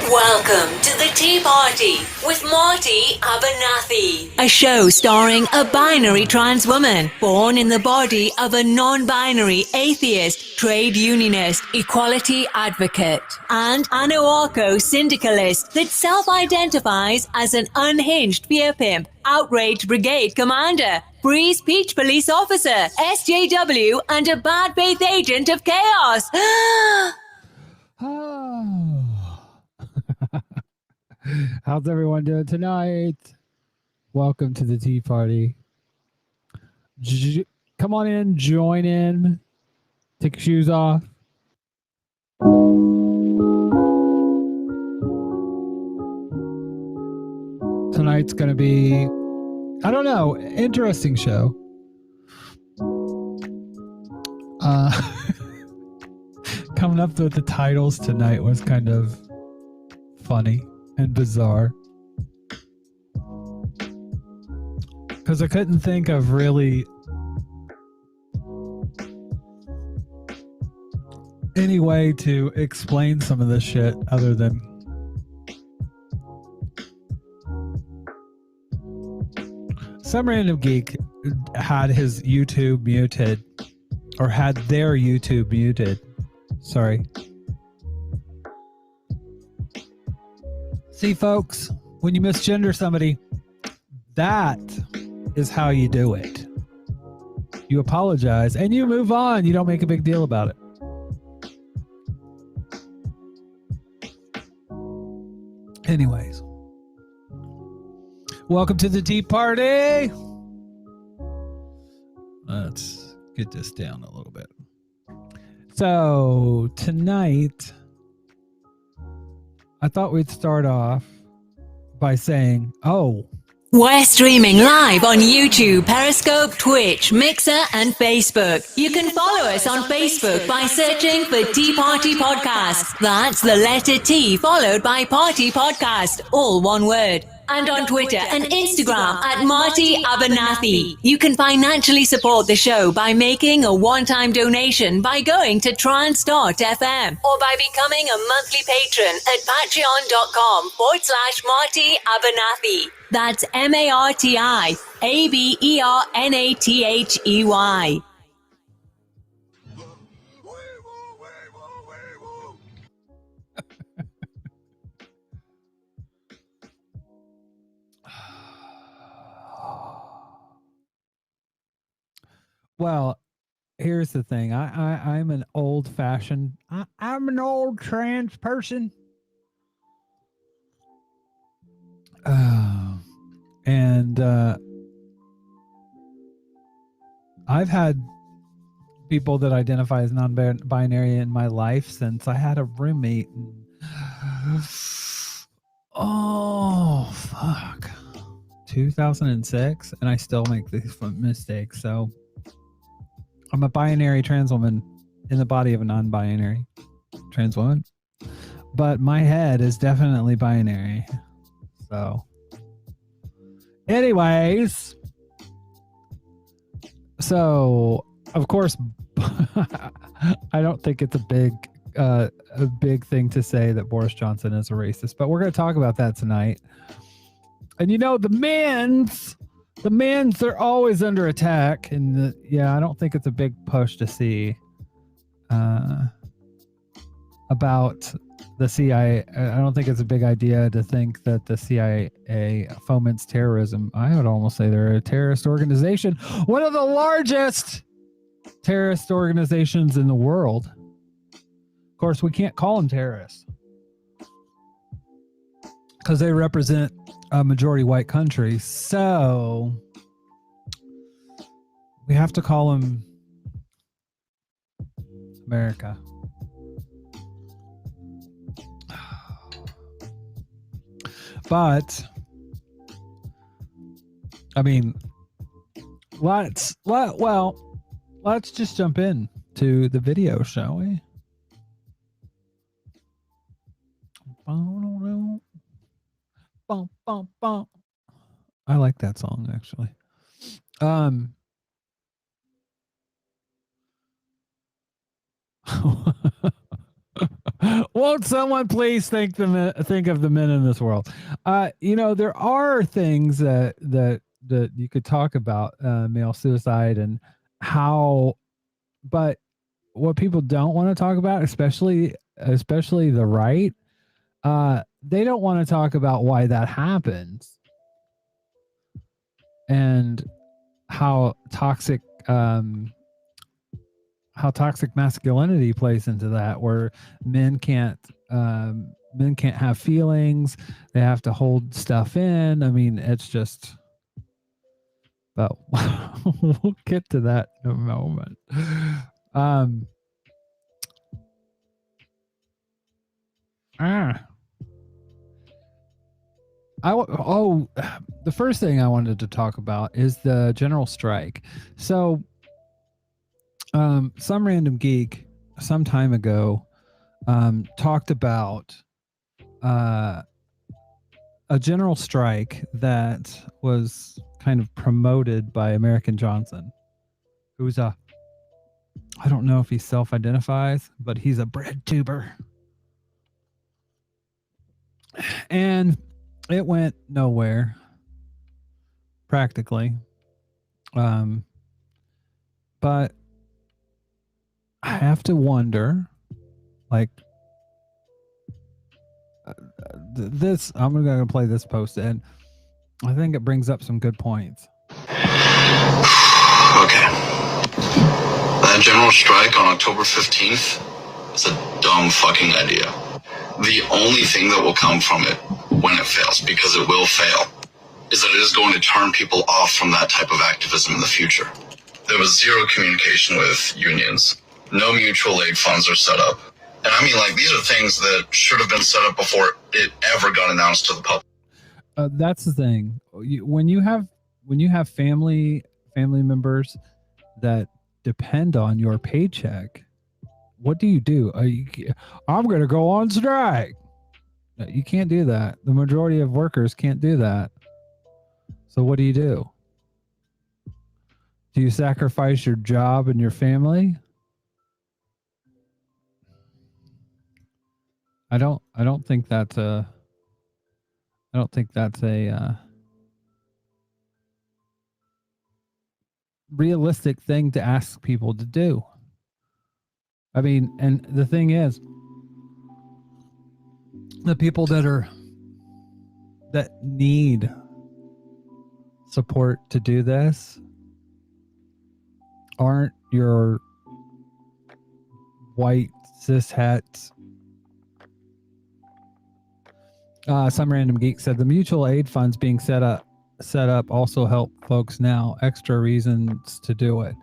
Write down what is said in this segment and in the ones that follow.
Welcome to the Tea Party with Marty Abernathy, a show starring a binary trans woman born in the body of a non-binary atheist, trade unionist, equality advocate, and an Oako syndicalist that self-identifies as an unhinged beer pimp, outraged brigade commander, Breeze Peach police officer, SJW, and a bad faith agent of chaos. How's everyone doing tonight? Welcome to the Tea Party. Come on in, join in, take your shoes off. Tonight's going to be, I don't know, interesting show. Coming up with the titles tonight was kind of funny and bizarre, because I couldn't think of really any way to explain some of this shit other than some random geek had his YouTube muted, or had their YouTube muted. Sorry. See, folks, when you misgender somebody, that is how you do it. You apologize and you move on. You don't make a big deal about it. Anyways, welcome to the Tea Party. Let's get this down a little bit. So tonight, I thought we'd start off by saying, We're streaming live on YouTube, Periscope, Twitch, Mixer, and Facebook. You can follow us on Facebook by searching for Tea Party Podcast. That's the letter T followed by Party Podcast, all one word. And on Twitter and Instagram at Marty Abernathy. You can financially support the show by making a one-time donation by going to trans.fm or by becoming a monthly patron at patreon.com/Marty Abernathy. That's MartyAbernathy. well, here's the thing. I'm an old-fashioned, I'm an old trans person. And I've had people that identify as non-binary in my life since I had a roommate. Oh, fuck. 2006, and I still make these mistakes. So I'm a binary trans woman in the body of a non-binary trans woman, but my head is definitely binary. So anyways, so of course I don't think it's a big thing to say that Boris Johnson is a racist, but we're going to talk about that tonight. And you know, the men's are always under attack, and I don't think it's a big push to see about the CIA. I don't think it's a big idea to think that the CIA foments terrorism. I would almost say they're a terrorist organization, one of the largest terrorist organizations in the world. Of course, we can't call them terrorists because they represent a majority white country. So We have to call him America. But I mean, let's just jump in to the video, shall we? I like that song actually. Won't someone please think of the men in this world? There are things that you could talk about male suicide and how, but what people don't want to talk about, especially the right, they don't want to talk about why that happens and how toxic masculinity plays into that, where men can't have feelings. They have to hold stuff in. I mean, it's just, but we'll get to that in a moment. The first thing I wanted to talk about is the general strike. So, some random geek some time ago talked about a general strike that was kind of promoted by American Johnson, who's I don't know if he self-identifies, but he's a bread tuber. And it went nowhere, practically. But I have to wonder, like, this, I'm going to play this post, and I think it brings up some good points. Okay. That general strike on October 15th is a dumb fucking idea. The only thing that will come from it when it fails, because it will fail, is that it is going to turn people off from that type of activism in the future. There was zero communication with unions. No mutual aid funds are set up. And I mean, like, these are things that should have been set up before it ever got announced to the public. That's the thing. When you have family members that depend on your paycheck, what do? I'm going to go on strike. No, you can't do that. The majority of workers can't do that. So what do? Do you sacrifice your job and your family? I don't think that's a realistic thing to ask people to do. I mean, and the thing is, the people that need support to do this aren't your white cis-het. Some random geek said the mutual aid funds being set up also help folks now. Extra reasons to do it.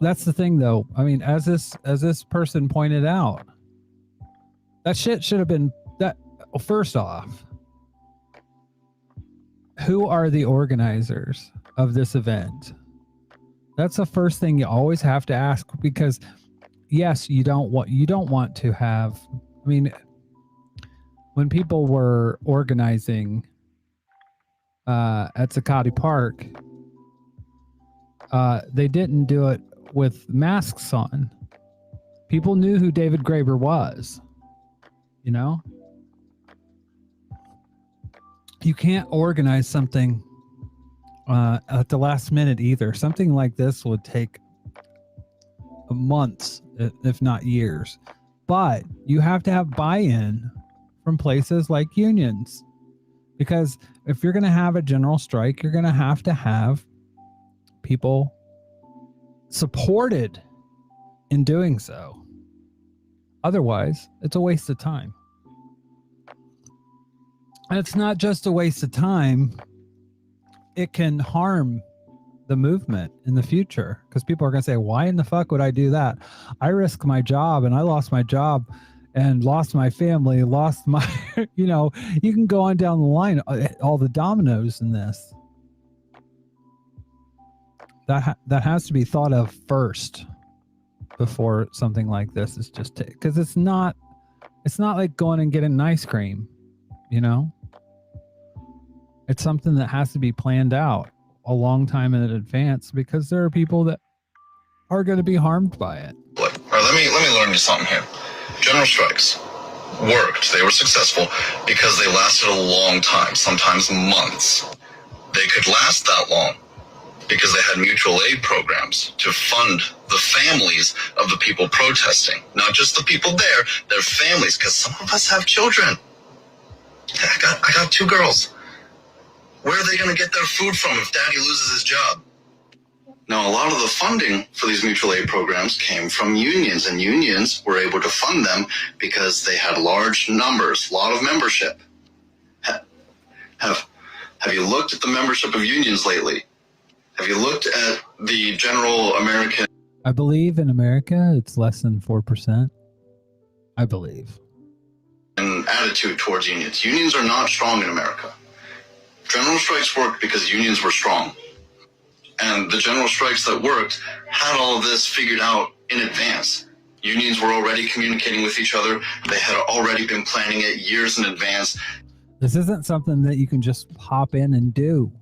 That's the thing, though. I mean, as this person pointed out, that shit should have been that. Well, first off, who are the organizers of this event? That's the first thing you always have to ask, because yes, you don't want to have. I mean, when people were organizing at Zuccotti Park, they didn't do it with masks on. People knew who David Graeber was. You know? You can't organize something at the last minute either. Something like this would take months, if not years. But you have to have buy-in from places like unions. Because if you're going to have a general strike, you're going to have people supported in doing so. Otherwise, it's a waste of time. And it's not just a waste of time. It can harm the movement in the future, because people are going to say, why in the fuck would I do that? I risked my job, and I lost my job and lost my family, lost my, you know, you can go on down the line, all the dominoes in this. That has to be thought of first before something like this is just, because it's not like going and getting an ice cream, you know? It's something that has to be planned out a long time in advance, because there are people that are going to be harmed by it. All right, let me learn you something here. General strikes worked. They were successful because they lasted a long time, sometimes months. They could last that long because they had mutual aid programs to fund the families of the people protesting. Not just the people there, their families, because some of us have children. I got 2 girls. Where are they going to get their food from if daddy loses his job? Now, a lot of the funding for these mutual aid programs came from unions, and unions were able to fund them because they had large numbers, a lot of membership. Have you looked at the membership of unions lately? Have you looked at the general American... I believe in America, it's less than 4%. I believe. ...attitude towards unions. Unions are not strong in America. General strikes worked because unions were strong. And the general strikes that worked had all of this figured out in advance. Unions were already communicating with each other. They had already been planning it years in advance. This isn't something that you can just hop in and do.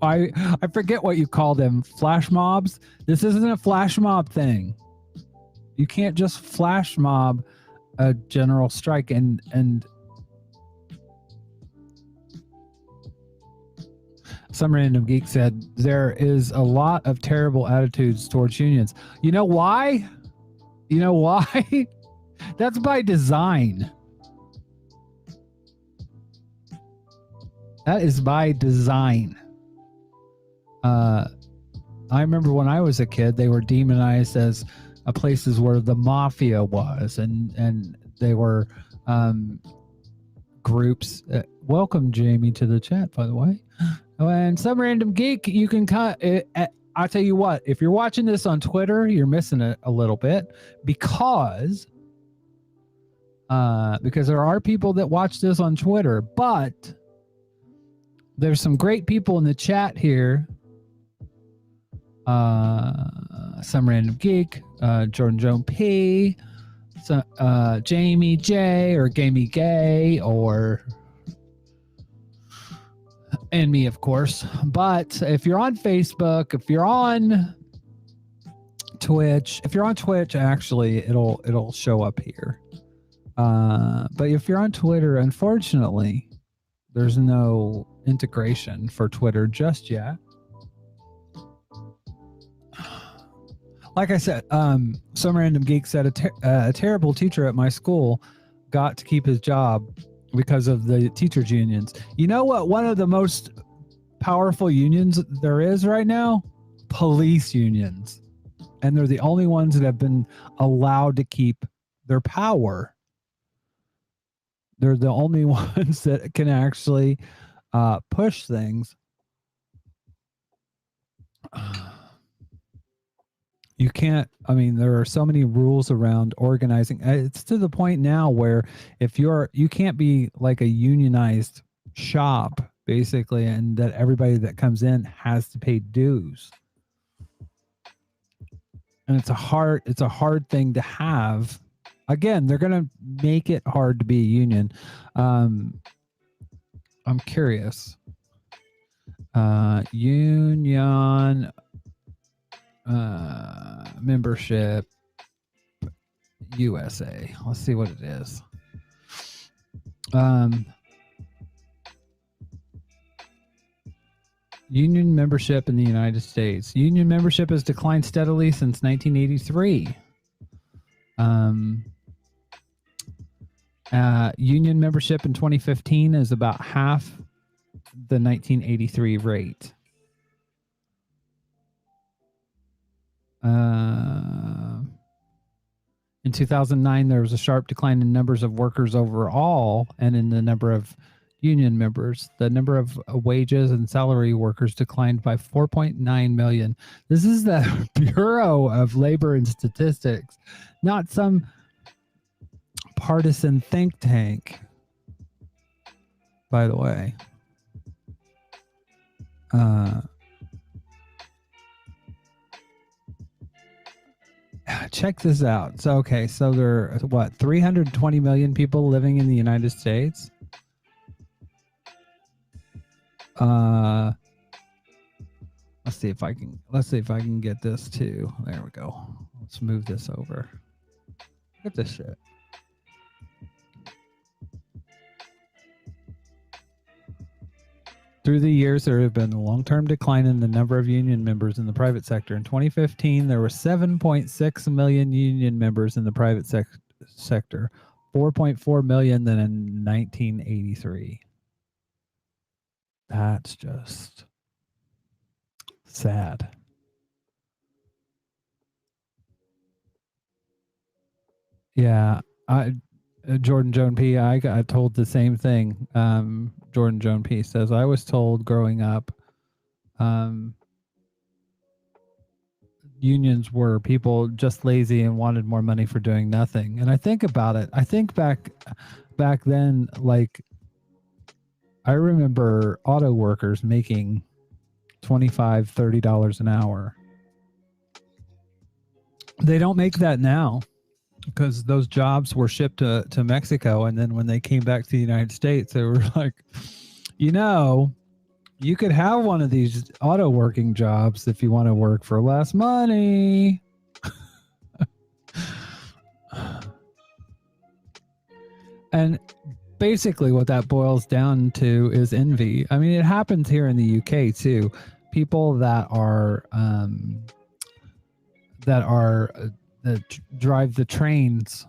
I forget what you call them, flash mobs. This isn't a flash mob thing. You can't just flash mob a general strike and some random geek said there is a lot of terrible attitudes towards unions. You know why? You know why? That's by design. That is by design. I remember when I was a kid, they were demonized as places where the mafia was, and they were groups. Welcome, Jamie, to the chat, by the way. And some random geek, you can cut it. I'll tell you what, if you're watching this on Twitter, you're missing it a little bit because there are people that watch this on Twitter, but there's some great people in the chat here. Some random geek, Jordan Joan P, Jamie J, or Gamey Gay, and me, of course. But if you're on Facebook, if you're on Twitch, actually, it'll show up here. But if you're on Twitter, unfortunately, there's no integration for Twitter just yet. Like I said, some random geek said a terrible teacher at my school got to keep his job because of the teachers unions. You know what? One of the most powerful unions there is right now? Police unions. And they're the only ones that have been allowed to keep their power. They're the only ones that can actually push things. You can't, I mean, there are so many rules around organizing. It's to the point now where you can't be like a unionized shop, basically, and that everybody that comes in has to pay dues. And it's a hard thing to have. Again, they're going to make it hard to be a union. I'm curious. Union membership USA. Let's see what it is. Union membership in the United States. Union membership has declined steadily since 1983. Union membership in 2015 is about half the 1983 rate. In 2009, there was a sharp decline in numbers of workers overall and in the number of union members. The number of wages and salary workers declined by 4.9 million. This is the Bureau of Labor and Statistics, not some partisan think tank, by the way. Check this out. So, okay, so there are, what, 320 million people living in the United States? Let's see if I can get this too. There we go. Let's move this over. Look at this shit. Through the years, there have been a long-term decline in the number of union members in the private sector. In 2015, there were 7.6 million union members in the private sector, 4.4 million than in 1983. That's just sad. Yeah, Jordan Joan P. I got told the same thing. Jordan Joan P. says, I was told growing up, unions were people just lazy and wanted more money for doing nothing. And I think about it. I think back then, like, I remember auto workers making $25, $30 an hour. They don't make that now because those jobs were shipped to Mexico. And then when they came back to the United States, they were like, you know, you could have one of these auto working jobs if you want to work for less money. And basically what that boils down to is envy. I mean, it happens here in the UK too. People that drive the trains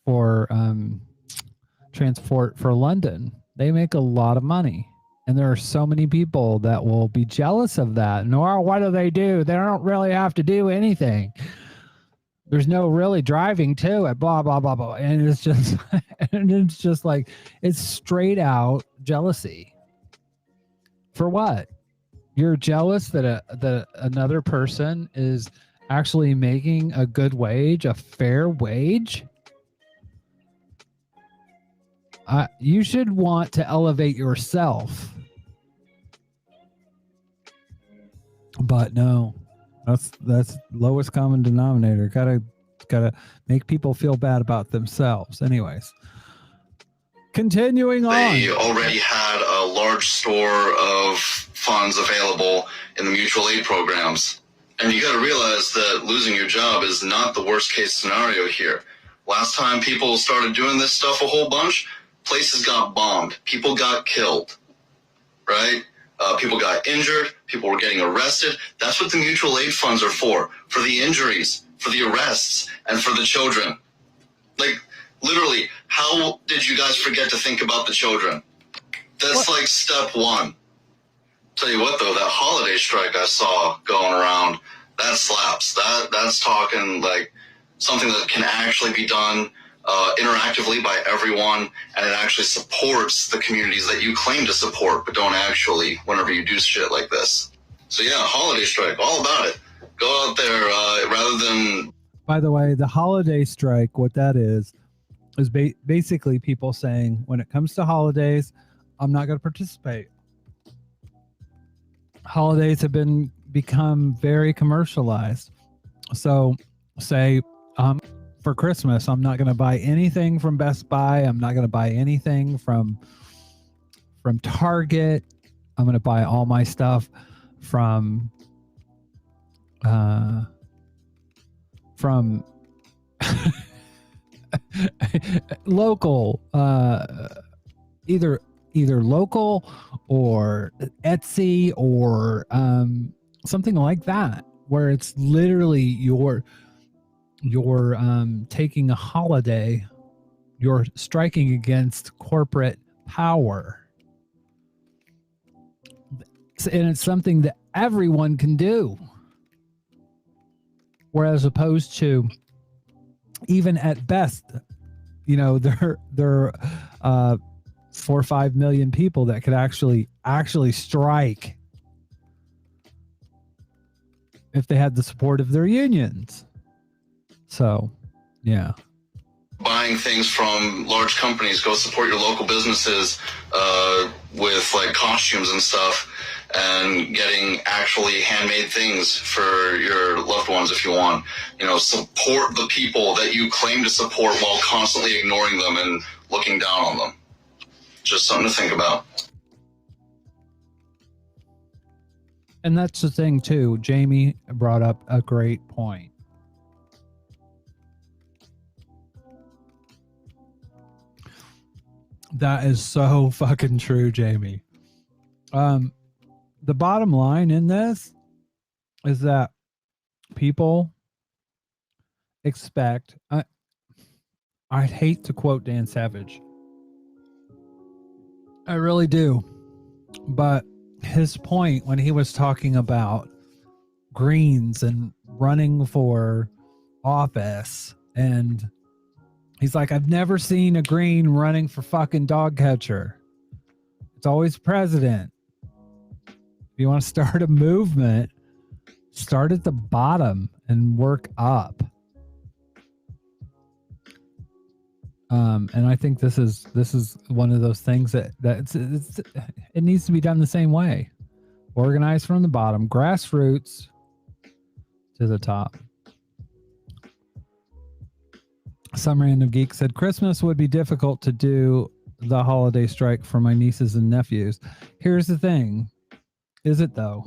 for transport for London, they make a lot of money. And there are so many people that will be jealous of that. And, oh, what do? They don't really have to do anything. There's no really driving to it, blah, blah, blah, blah. And it's just like, it's straight out jealousy. For what? You're jealous that another person is actually making a good wage, a fair wage? You should want to elevate yourself. But no. That's lowest common denominator. Gotta make people feel bad about themselves. Anyways, continuing on. They already had a large store of funds available in the mutual aid programs. And you got to realize that losing your job is not the worst case scenario here. Last time people started doing this stuff a whole bunch, places got bombed. People got killed, right? People got injured. People were getting arrested. That's what the mutual aid funds are for the injuries, for the arrests, and for the children. Like, literally, how did you guys forget to think about the children? That's like step one. Tell you what, though, that holiday strike I saw going around, that slaps. That's talking like something that can actually be done interactively by everyone, and it actually supports the communities that you claim to support, but don't actually whenever you do shit like this. So yeah, holiday strike, all about it. Go out there rather than... By the way, the holiday strike, what that is basically people saying, when it comes to holidays, I'm not going to participate. Holidays have become very commercialized. So say, for Christmas, I'm not going to buy anything from Best Buy. I'm not going to buy anything from Target. I'm going to buy all my stuff from local, either local or Etsy or something like that, where it's literally you're taking a holiday, you're striking against corporate power. And it's something that everyone can do. Whereas opposed to, even at best, there are 4 or 5 million people that could actually strike if they had the support of their unions. So, yeah. Buying things from large companies, go support your local businesses with like costumes and stuff, and getting actually handmade things for your loved ones if you want. Support the people that you claim to support while constantly ignoring them and looking down on them. Just something to think about. And that's the thing too. Jamie brought up a great point. That is so fucking true, Jamie. The bottom line in this is that people expect, I'd hate to quote Dan Savage. I really do. But his point when he was talking about Greens and running for office, and he's like, I've never seen a Green running for fucking dog catcher. It's always president. If you want to start a movement, start at the bottom and work up. And I think this is one of those things that it needs to be done the same way. Organize from the bottom, grassroots to the top. Some random geek said Christmas would be difficult to do the holiday strike for my nieces and nephews. Here's the thing. Is it though?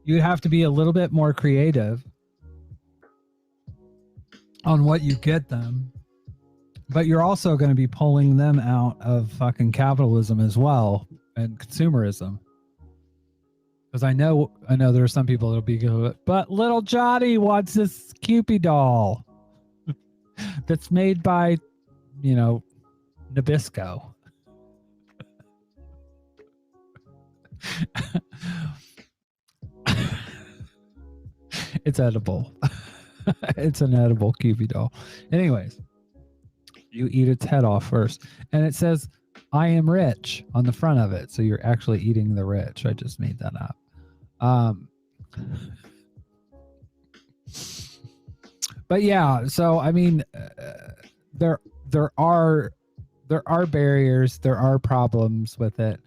You'd have to be a little bit more creative on what you get them. But you're also going to be pulling them out of fucking capitalism as well and consumerism. Because I know there are some people that'll be good, but little Johnny wants this Cupid doll that's made by, Nabisco. It's edible. It's an edible Cupid doll. Anyways. You eat its head off first. And it says, I am rich on the front of it. So you're actually eating the rich. I just made that up. But yeah, so I mean, there are barriers, there are problems with it,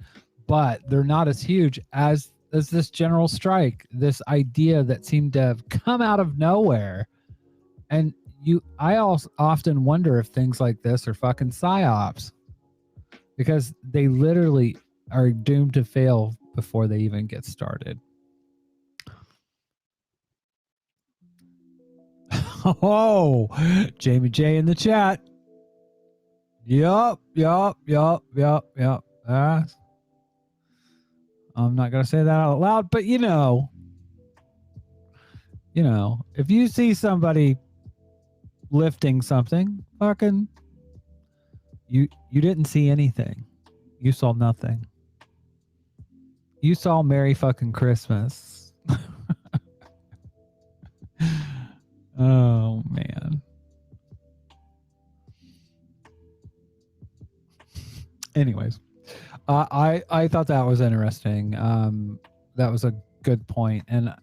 but they're not as huge as this general strike, this idea that seemed to have come out of nowhere. And I also often wonder if things like this are fucking psyops, because they literally are doomed to fail before they even get started. Oh, Jamie J in the chat. Yup. I'm not going to say that out loud, but if you see somebody lifting something, fucking, you didn't see anything. You saw nothing. You saw Merry fucking Christmas. Oh man. Anyways, I thought that was interesting. That was a good point, and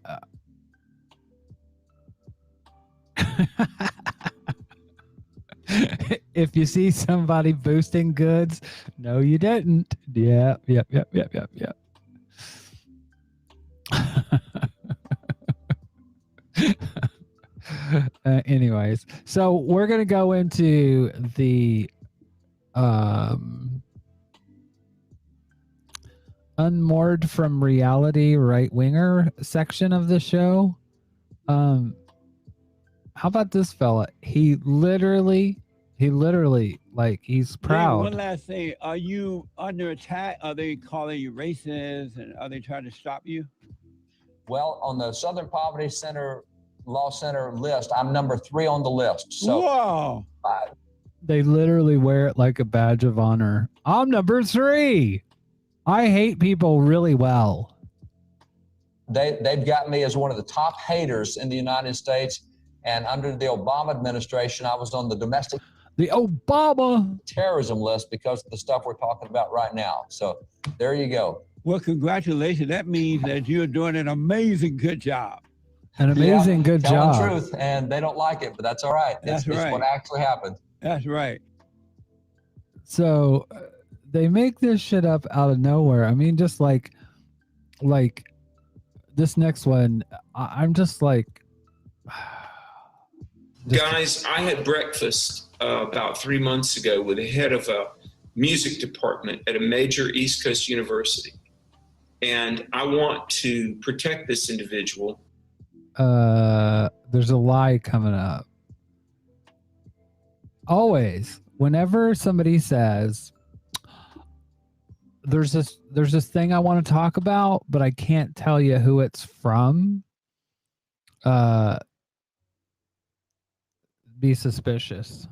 if you see somebody boosting goods, no, you didn't. Yep. Anyways, so we're gonna go into the unmoored from reality right winger section of the show. How about this fella? He literally, like, he's proud. One last thing. Are you under attack? Are they calling you racist, and are they trying to stop you? Well, on the Southern Poverty Center Law Center list, I'm number 3 on the list. So whoa. They literally wear it like a badge of honor. I'm number 3. I hate people really well. They've got me as one of the top haters in the United States. And under the Obama administration, I was on the domestic. The Obama terrorism list because of the stuff we're talking about right now. So there you go. Well, congratulations. That means that you're doing an amazing good job. An amazing good telling job. Truth, and they don't like it, but that's all right. That's It's right. what actually happened. That's right. So they make this shit up out of nowhere. I mean, just like this next one, I'm just like, guys, I had breakfast about 3 months ago with the head of a music department at a major East Coast university. And I want to protect this individual. There's a lie coming up. Always, whenever somebody says, there's this thing I want to talk about, but I can't tell you who it's from, be suspicious.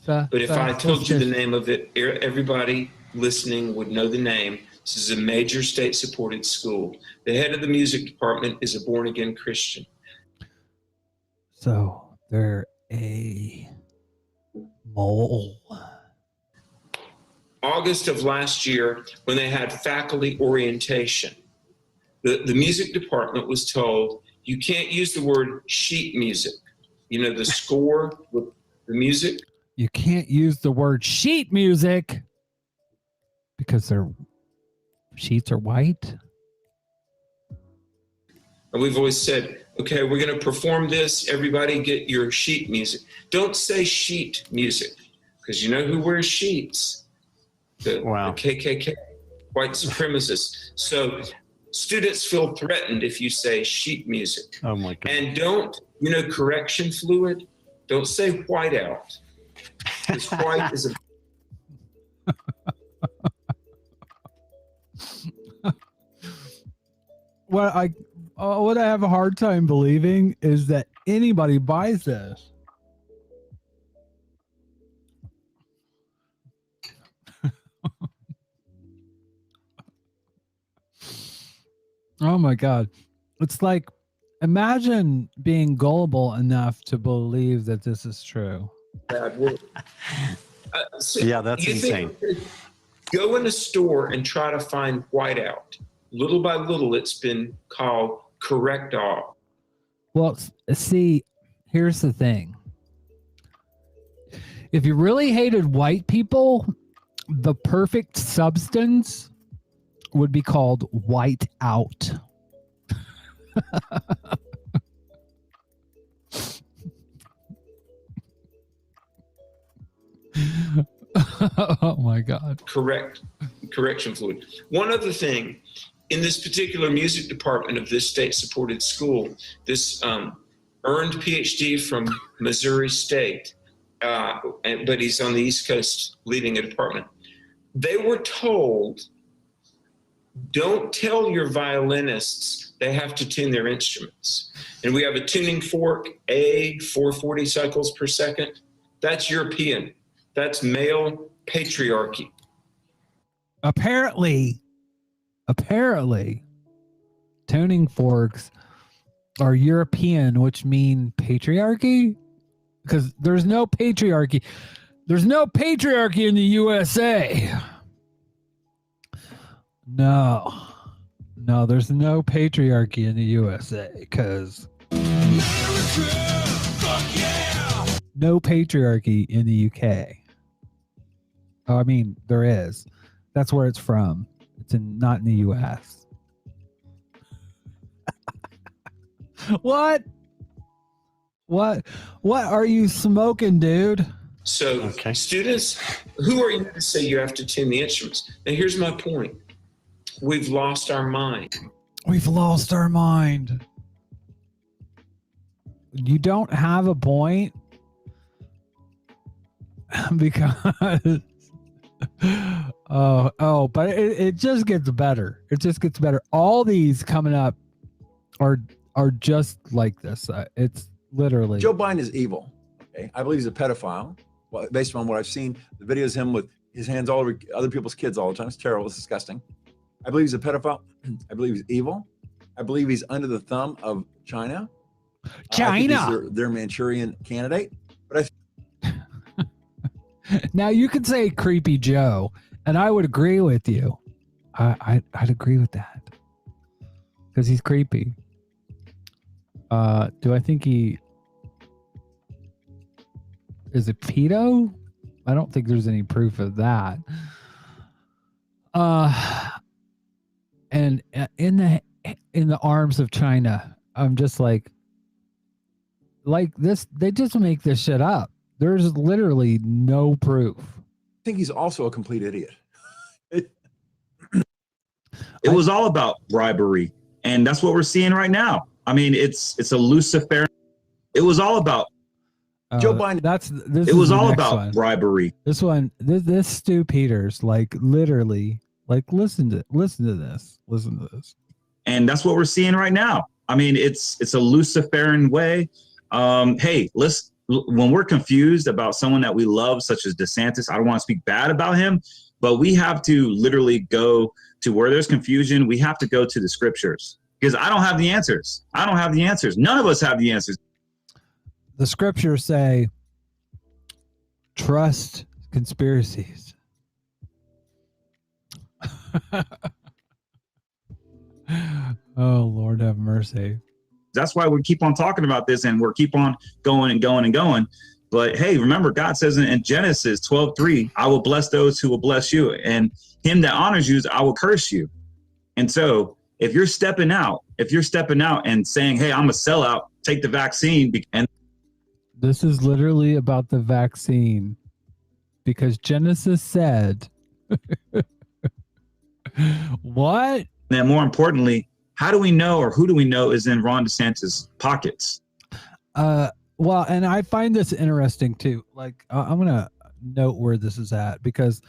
But if I told you the name of it, everybody listening would know the name. This is a major state-supported school. The head of the music department is a born-again Christian. So they're a mole. August of last year, when they had faculty orientation, the music department was told, you can't use the word sheet music. You know, the score with the music. You can't use the word sheet music because their sheets are white. And we've always said, okay, we're going to perform this. Everybody get your sheet music. Don't say sheet music, because you know who wears sheets? The KKK, white supremacists. So students feel threatened if you say sheet music. Oh my God. And don't, correction fluid, don't say whiteout. Because white is a... What I have a hard time believing is that anybody buys this. Oh my God. It's like, imagine being gullible enough to believe that this is true. bad word. Yeah, that's insane. Go in a store and try to find whiteout. Little by little, it's been called correct all. Well, see, here's the thing. If you really hated white people, the perfect substance would be called white out. Oh my God. Correction fluid. One other thing, in this particular music department of this state-supported school, this earned PhD from Missouri State, but he's on the East Coast leading a department. They were told, don't tell your violinists they have to tune their instruments. And we have a tuning fork, A, 440 cycles per second. That's European. That's male patriarchy. Apparently, tuning forks are European, which mean patriarchy? Because there's no patriarchy. There's no patriarchy in the USA. No, there's no patriarchy in the USA because no patriarchy in the UK. Oh, I mean, there is. That's where it's from. It's not in the US. What are you smoking, dude? So students, who are you to say you have to tune the instruments? Now, here's my point. We've lost our mind. We've lost our mind. You don't have a point because but it just gets better. It just gets better. All these coming up are just like this. It's literally Joe Biden is evil. Okay, I believe he's a pedophile. Well, based on what I've seen, the videos of him with his hands all over other people's kids all the time. It's terrible. It's disgusting. I believe he's a pedophile. I believe he's evil. I believe he's under the thumb of China. I think he's their Manchurian candidate. But Now you could say Creepy Joe, and I would agree with you. I'd agree with that because he's creepy. Do I think he is a pedo? I don't think there's any proof of that. And in the arms of China, I'm just like this. They just make this shit up. There's literally no proof. I think he's also a complete idiot. It was all about bribery, and that's what we're seeing right now. I mean, it's a Lucifer. It was all about Joe Biden. It was all about bribery. This one, this Stu Peters, like literally, like listen to this. And that's what we're seeing right now. I mean, it's a Luciferian way. Hey, when we're confused about someone that we love, such as DeSantis, I don't want to speak bad about him, but we have to literally go to where there's confusion. We have to go to the scriptures because I don't have the answers. None of us have the answers. The scriptures say, trust conspiracies. Oh, Lord have mercy. That's why we keep on talking about this and we're keep on going and going and going. But hey, remember, God says in Genesis 12:3, I will bless those who will bless you, and him that honors you, I will curse you. And so if you're stepping out and saying, hey, I'm a sellout, take the vaccine. And this is literally about the vaccine because Genesis said, what? And more importantly, how do we know, or who do we know is in Ron DeSantis' pockets? Well, and I find this interesting too. Like, I'm going to note where this is at because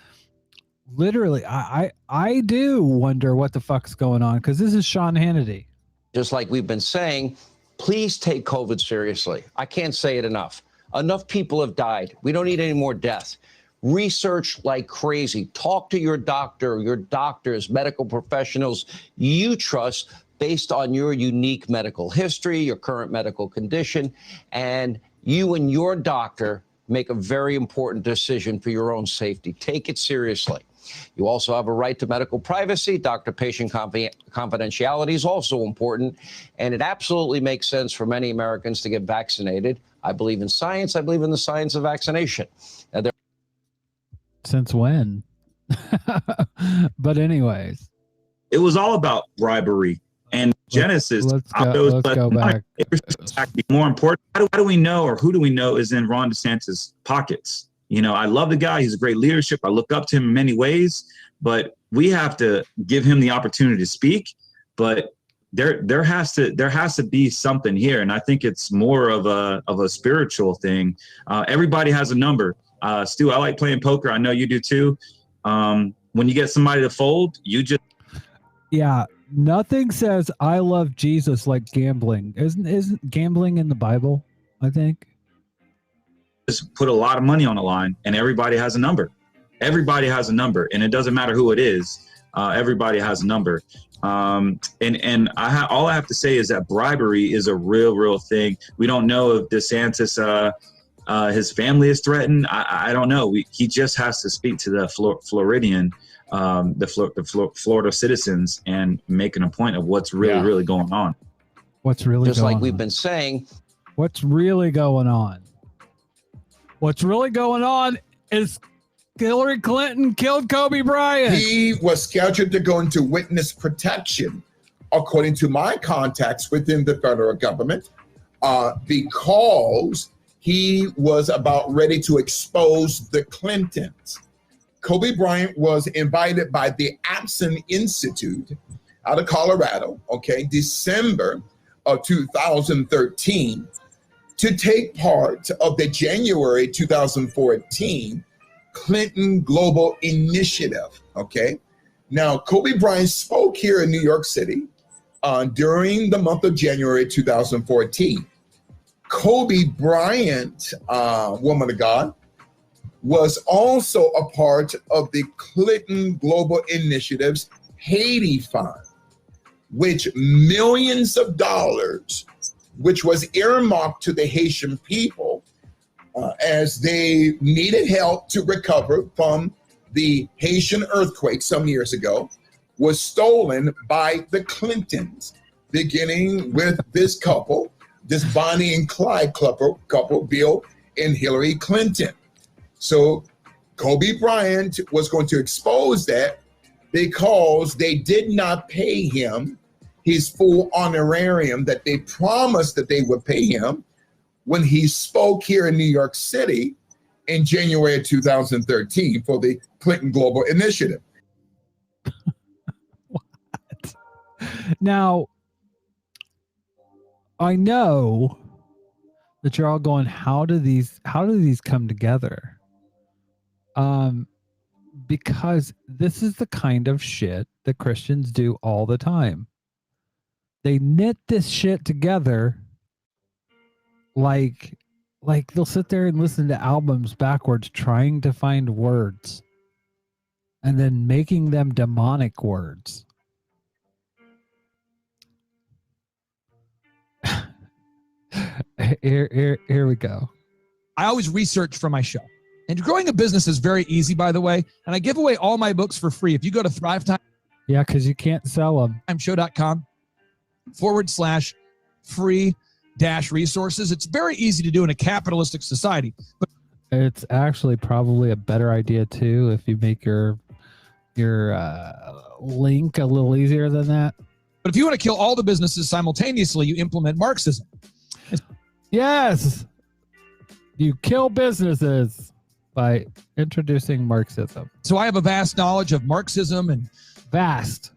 literally I do wonder what the fuck's going on because this is Sean Hannity. Just like we've been saying, please take COVID seriously. I can't say it enough. Enough people have died. We don't need any more deaths. Research like crazy. Talk to your doctor, your doctors, medical professionals you trust based on your unique medical history, your current medical condition, and you and your doctor make a very important decision for your own safety. Take it seriously. You also have a right to medical privacy. Doctor-patient confidentiality is also important, and it absolutely makes sense for many Americans to get vaccinated. I believe in science. I believe in the science of vaccination. Since when? But anyways. It was all about bribery. And Genesis, let's go back. More important, how do we know, or who do we know is in Ron DeSantis' pockets? You know, I love the guy. He's a great leadership. I look up to him in many ways, but we have to give him the opportunity to speak. But there has to be something here, and I think it's more of a spiritual thing. Everybody has a number. Stu, I like playing poker. I know you do too. When you get somebody to fold, you just nothing says I love Jesus like gambling. Isn't gambling in the Bible? I think. Just put a lot of money on the line, and everybody has a number. Everybody has a number, and it doesn't matter who it is. Everybody has a number. All I have to say is that bribery is a real thing. We don't know if DeSantis, his family is threatened. I don't know. He just has to speak to the Floridian, the Florida citizens, and making a point of what's really going on. What's really just going like on? We've been saying. What's really going on? What's really going on is Hillary Clinton killed Kobe Bryant. He was scheduled to go into witness protection, according to my contacts within the federal government, because he was about ready to expose the Clintons. Kobe Bryant was invited by the Abson Institute out of Colorado, December of 2013, to take part of the January 2014 Clinton Global Initiative, Now, Kobe Bryant spoke here in New York City during the month of January 2014. Kobe Bryant, woman of God, was also a part of the Clinton Global Initiative's Haiti Fund, which millions of dollars, which was earmarked to the Haitian people, as they needed help to recover from the Haitian earthquake some years ago, was stolen by the Clintons, beginning with this couple, this Bonnie and Clyde couple, Bill and Hillary Clinton. So Kobe Bryant was going to expose that because they did not pay him his full honorarium that they promised that they would pay him when he spoke here in New York City in January of 2013 for the Clinton Global Initiative. What? Now, I know that you're all going, how do these come together? Because this is the kind of shit that Christians do all the time. They knit this shit together like they'll sit there and listen to albums backwards trying to find words and then making them demonic words. Here we go. I always research for my show. And growing a business is very easy, by the way. And I give away all my books for free. If you go to Thrive Time. Yeah, because you can't sell them. timeshow.com/free-resources. It's very easy to do in a capitalistic society. But it's actually probably a better idea, too, if you make your link a little easier than that. But if you want to kill all the businesses simultaneously, you implement Marxism. Yes. You kill businesses by introducing Marxism. So I have a vast knowledge of Marxism and vast.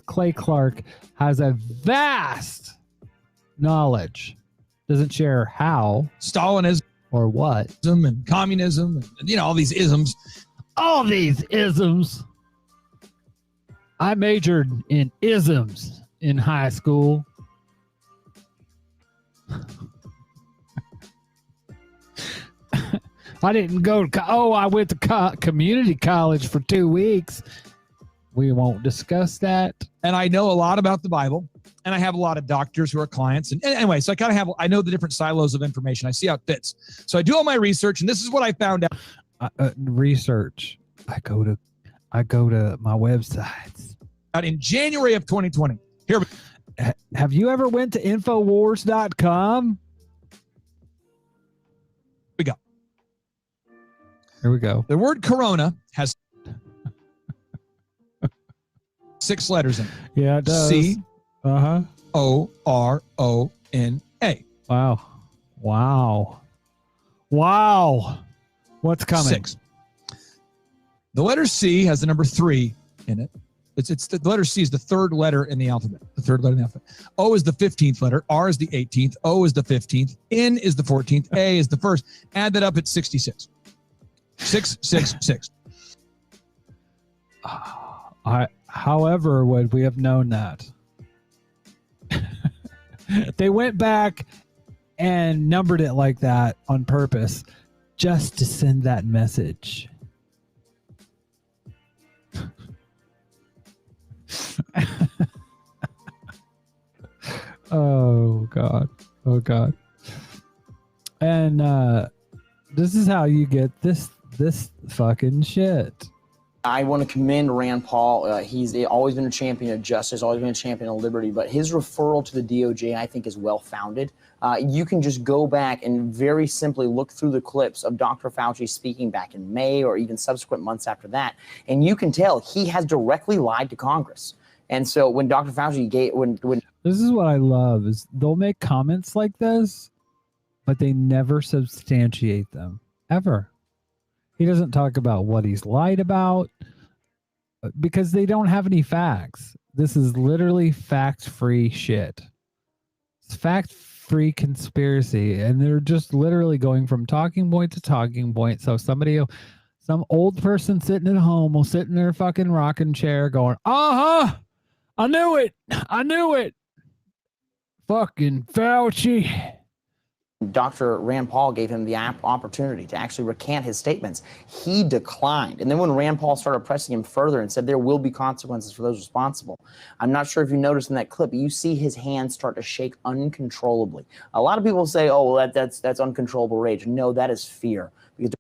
Clay Clark has a vast knowledge. Doesn't share how. Stalinism or what. And communism and all these isms. All these isms. I majored in isms in high school. I didn't go to, I went to community college for 2 weeks. We won't discuss that. And I know a lot about the Bible, and I have a lot of doctors who are clients. And anyway, so I know the different silos of information. I see how it fits. So I do all my research, and this is what I found out. Research. I go to my websites. In January of 2020. Here have you ever went to Infowars.com? We go. Here we go. The word corona has 6 letters in it. Yeah, it does. C-O-R-O-N-A. Wow. What's coming? 6. The letter C has the number 3 in it. It's the letter C is the 3rd letter in the alphabet. The 3rd letter in the alphabet. O is the 15th letter. R is the 18th. O is the 15th. N is the 14th. A is the 1st. Add that up, it's 66. 666. However, would we have known that? They went back and numbered it like that on purpose just to send that message. Oh God. And this is how you get this fucking shit. I want to commend Rand Paul. He's always been a champion of justice, always been a champion of liberty, but his referral to the DOJ, I think, is well-founded. You can just go back and very simply look through the clips of Dr. Fauci speaking back in May or even subsequent months after that, and you can tell he has directly lied to Congress. And so when Dr. Fauci when this is what I love is they'll make comments like this, but they never substantiate them ever. He doesn't talk about what he's lied about because they don't have any facts. This is literally fact-free shit. It's fact-free conspiracy, and they're just literally going from talking point to talking point. So some old person sitting at home will sit in their fucking rocking chair going, I knew it. Fucking Fauci. Dr. Rand Paul gave him the opportunity to actually recant his statements. He declined. And then when Rand Paul started pressing him further and said there will be consequences for those responsible, I'm not sure if you noticed in that clip, you see his hands start to shake uncontrollably. A lot of people say, oh, well, that's uncontrollable rage. No, that is fear. Because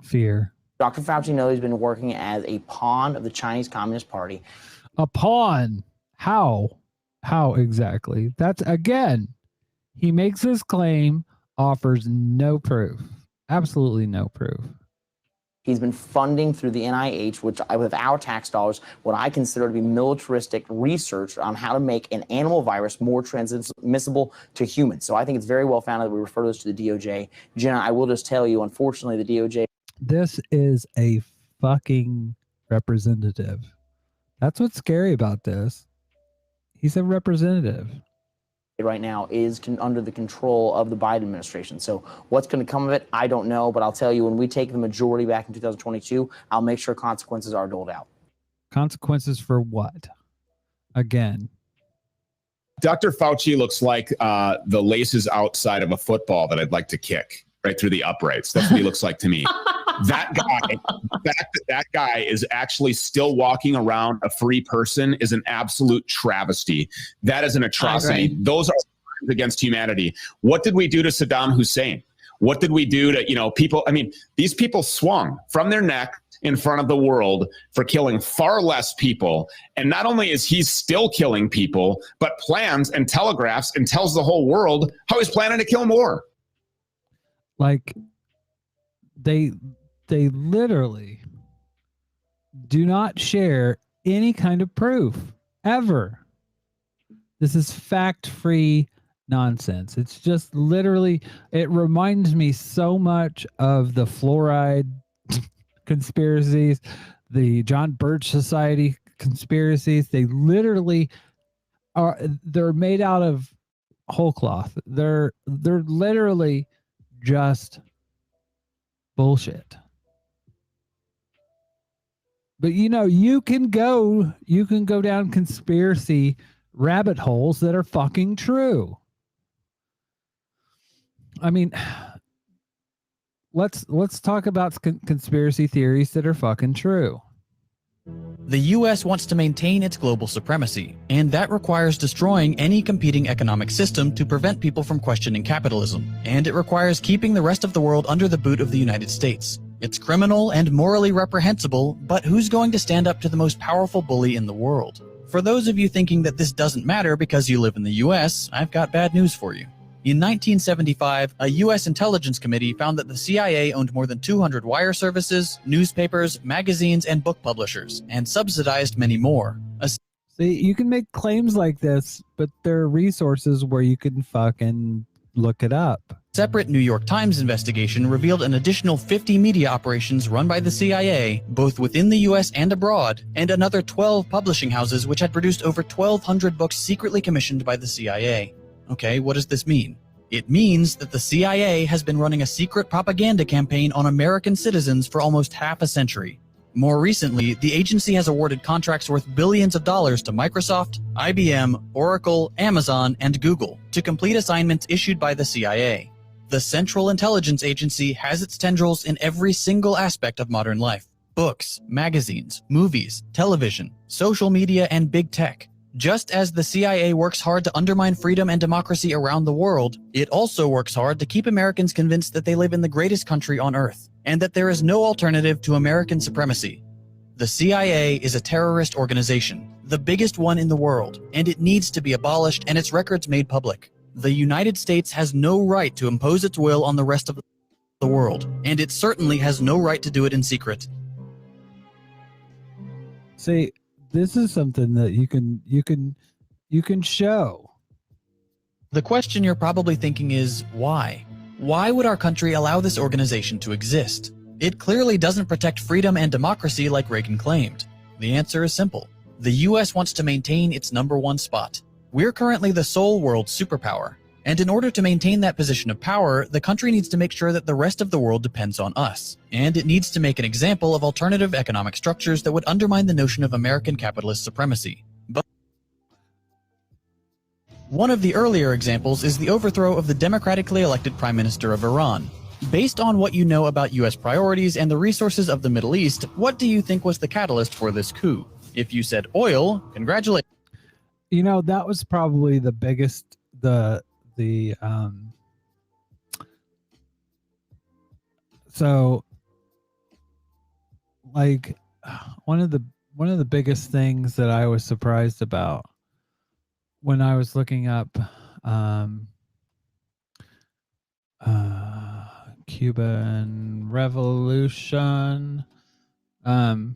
fear. Dr. Fauci knows he's been working as a pawn of the Chinese Communist Party. A pawn? How? How exactly? That's, again, he makes this claim, offers no proof. Absolutely no proof. He's been funding through the NIH, which with our tax dollars, what I consider to be militaristic research on how to make an animal virus more transmissible to humans. So I think it's very well founded that we refer this to the DOJ. Jenna, I will just tell you, unfortunately, the DOJ. This is a fucking representative. That's what's scary about this. He's a representative. Right now is under the control of the Biden administration. So what's going to come of it, I don't know. But I'll tell you, when we take the majority back in 2022, I'll make sure consequences are doled out. Consequences for what? Again. Dr. Fauci looks like the laces outside of a football that I'd like to kick right through the uprights. That's what he looks like to me. That guy, the fact that guy is actually still walking around a free person is an absolute travesty. That is an atrocity. Those are crimes against humanity. What did we do to Saddam Hussein? What did we do to, people? I mean, these people swung from their neck in front of the world for killing far less people. And not only is he still killing people, but plans and telegraphs and tells the whole world how he's planning to kill more. Like, they literally do not share any kind of proof ever. This is fact-free nonsense. It's just literally, it reminds me so much of the fluoride conspiracies, the John Birch Society conspiracies. They literally they're made out of whole cloth. They're literally just bullshit. But you can go down conspiracy rabbit holes that are fucking true. I mean, let's talk about conspiracy theories that are fucking true. The U.S. wants to maintain its global supremacy, and that requires destroying any competing economic system to prevent people from questioning capitalism, and it requires keeping the rest of the world under the boot of the United States. It's criminal and morally reprehensible, but who's going to stand up to the most powerful bully in the world? For those of you thinking that this doesn't matter because you live in the U.S., I've got bad news for you. In 1975, a U.S. intelligence committee found that the CIA owned more than 200 wire services, newspapers, magazines, and book publishers, and subsidized many more. See, you can make claims like this, but there are resources where you can fucking look it up. Separate New York Times investigation revealed an additional 50 media operations run by the CIA, both within the US and abroad, and another 12 publishing houses which had produced over 1,200 books secretly commissioned by the CIA. Okay, what does this mean? It means that the CIA has been running a secret propaganda campaign on American citizens for almost half a century. More recently, the agency has awarded contracts worth billions of dollars to Microsoft, IBM, Oracle, Amazon, and Google to complete assignments issued by the CIA. The Central Intelligence Agency has its tendrils in every single aspect of modern life: books, magazines, movies, television, social media, and big tech. Just as the CIA works hard to undermine freedom and democracy around the world, it also works hard to keep Americans convinced that they live in the greatest country on earth, and that there is no alternative to American supremacy. The CIA is a terrorist organization, the biggest one in the world, and it needs to be abolished and its records made public. The United States has no right to impose its will on the rest of the world, and it certainly has no right to do it in secret. See, this is something that you can show. The question you're probably thinking is, why? Why would our country allow this organization to exist? It clearly doesn't protect freedom and democracy like Reagan claimed. The answer is simple. The US wants to maintain its #1 spot. We're currently the sole world superpower, and in order to maintain that position of power, the country needs to make sure that the rest of the world depends on us, and it needs to make an example of alternative economic structures that would undermine the notion of American capitalist supremacy. One of the earlier examples is the overthrow of the democratically elected Prime Minister of Iran. Based on what you know about U.S. priorities and the resources of the Middle East, what do you think was the catalyst for this coup? If you said oil, congratulations. You know, that was probably the biggest, so like one of the biggest things that I was surprised about when I was looking up Cuban Revolution, when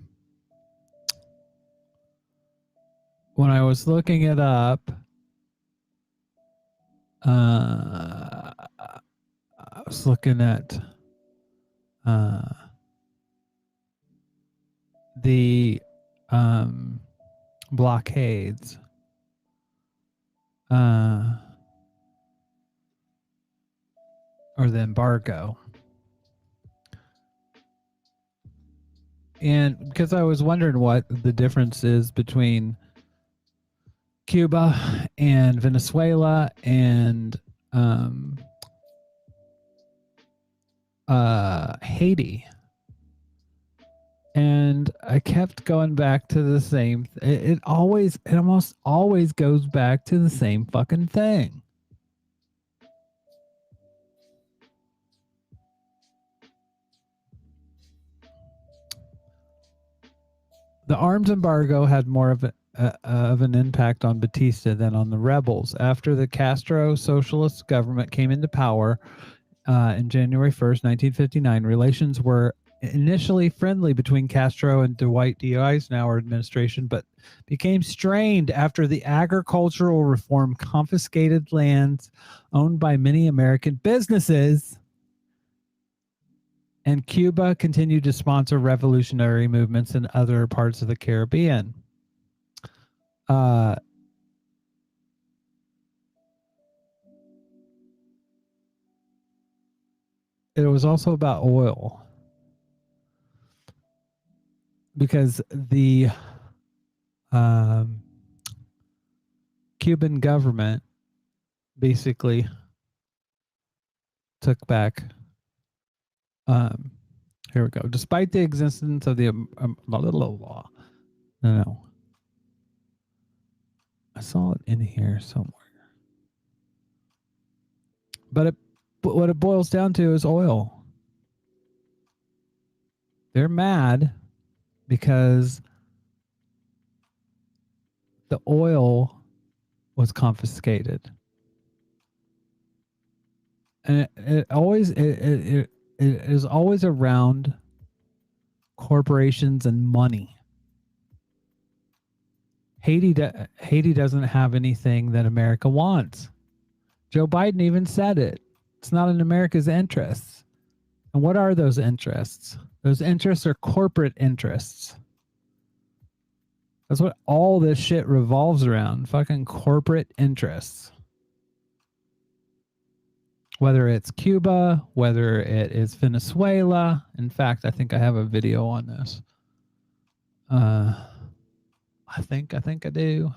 I was looking it up, I was looking at the blockades. Or the embargo. And because I was wondering what the difference is between Cuba and Venezuela and Haiti. And I kept going back to the same. It almost always goes back to the same fucking thing. The arms embargo had more of an impact on Batista than on the rebels. After the Castro socialist government came into power in January 1st, 1959, relations were initially friendly between Castro and Dwight D. Eisenhower administration, but became strained after the agricultural reform confiscated lands owned by many American businesses, and Cuba continued to sponsor revolutionary movements in other parts of the Caribbean. It was also about oil, because the Cuban government basically took back. Here we go. Despite the existence of the law, no, I saw it in here somewhere. But what it boils down to is oil. They're mad because the oil was confiscated, and it is always around corporations and money. Haiti doesn't have anything that America wants. Joe Biden even said it. It's not in America's interests. And what are those interests? Those interests are corporate interests. That's what all this shit revolves around. Fucking corporate interests. Whether it's Cuba, whether it is Venezuela. In fact, I think I have a video on this. I think I do.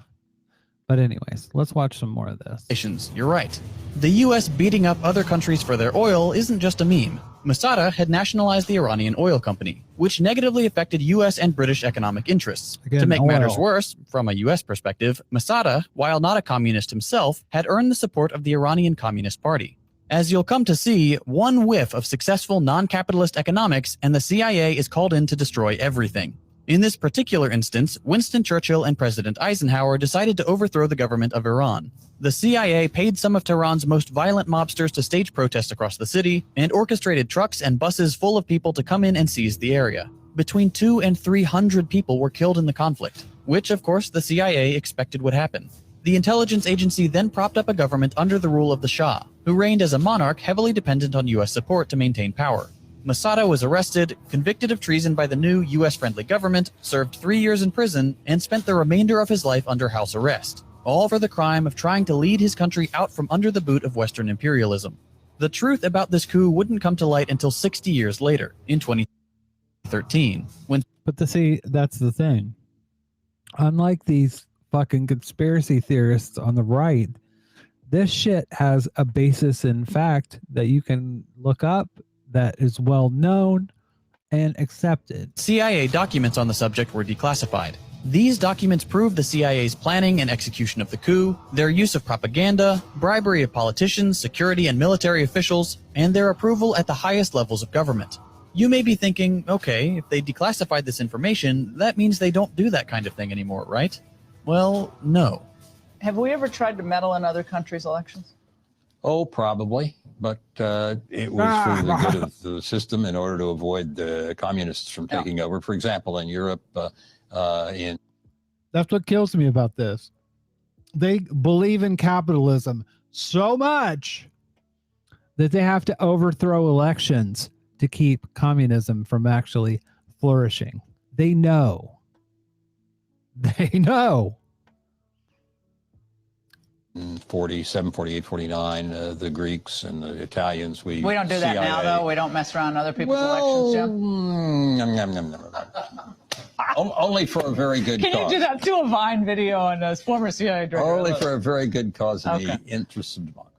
But anyways, let's watch some more of this. You're right. The U.S. beating up other countries for their oil isn't just a meme. Masada had nationalized the Iranian oil company, which negatively affected U.S. and British economic interests. Again, to make oil. matters worse, from a U.S. perspective, Masada, while not a communist himself, had earned the support of the Iranian Communist Party. As you'll come to see, one whiff of successful non-capitalist economics and the CIA is called in to destroy everything. In this particular instance, Winston Churchill and President Eisenhower decided to overthrow the government of Iran. The CIA paid some of Tehran's most violent mobsters to stage protests across the city and orchestrated trucks and buses full of people to come in and seize the area. Between 200 and 300 people were killed in the conflict, which of course the CIA expected would happen. The intelligence agency then propped up a government under the rule of the Shah, who reigned as a monarch heavily dependent on U.S. support to maintain power. Masada was arrested, convicted of treason by the new U.S.-friendly government, served 3 years in prison, and spent the remainder of his life under house arrest, all for the crime of trying to lead his country out from under the boot of Western imperialism. The truth about this coup wouldn't come to light until 60 years later, in 2013, when... But see, that's the thing. Unlike these fucking conspiracy theorists on the right, This shit has a basis in fact that you can look up, that is well known and accepted. CIA documents on the subject were declassified. These documents prove the CIA's planning and execution of the coup, their use of propaganda, bribery of politicians, security and military officials, and their approval at the highest levels of government. You may be thinking, okay, if they declassified this information, that means they don't do that kind of thing anymore, right? Well, no. Have we ever tried to meddle in other countries' elections? Oh, probably. But it was for the good of the system in order to avoid the communists from taking over. For example, in Europe, That's what kills me about this. They believe in capitalism so much that they have to overthrow elections to keep communism from actually flourishing. They know. They know. 47, 48, 49, the Greeks and the Italians. We don't do that now, though. We don't mess around other people's elections, Jim. Only for a very good Can cause. you do that? Do a Vine video on this former CIA director. Only for a very good cause in the interest of democracy.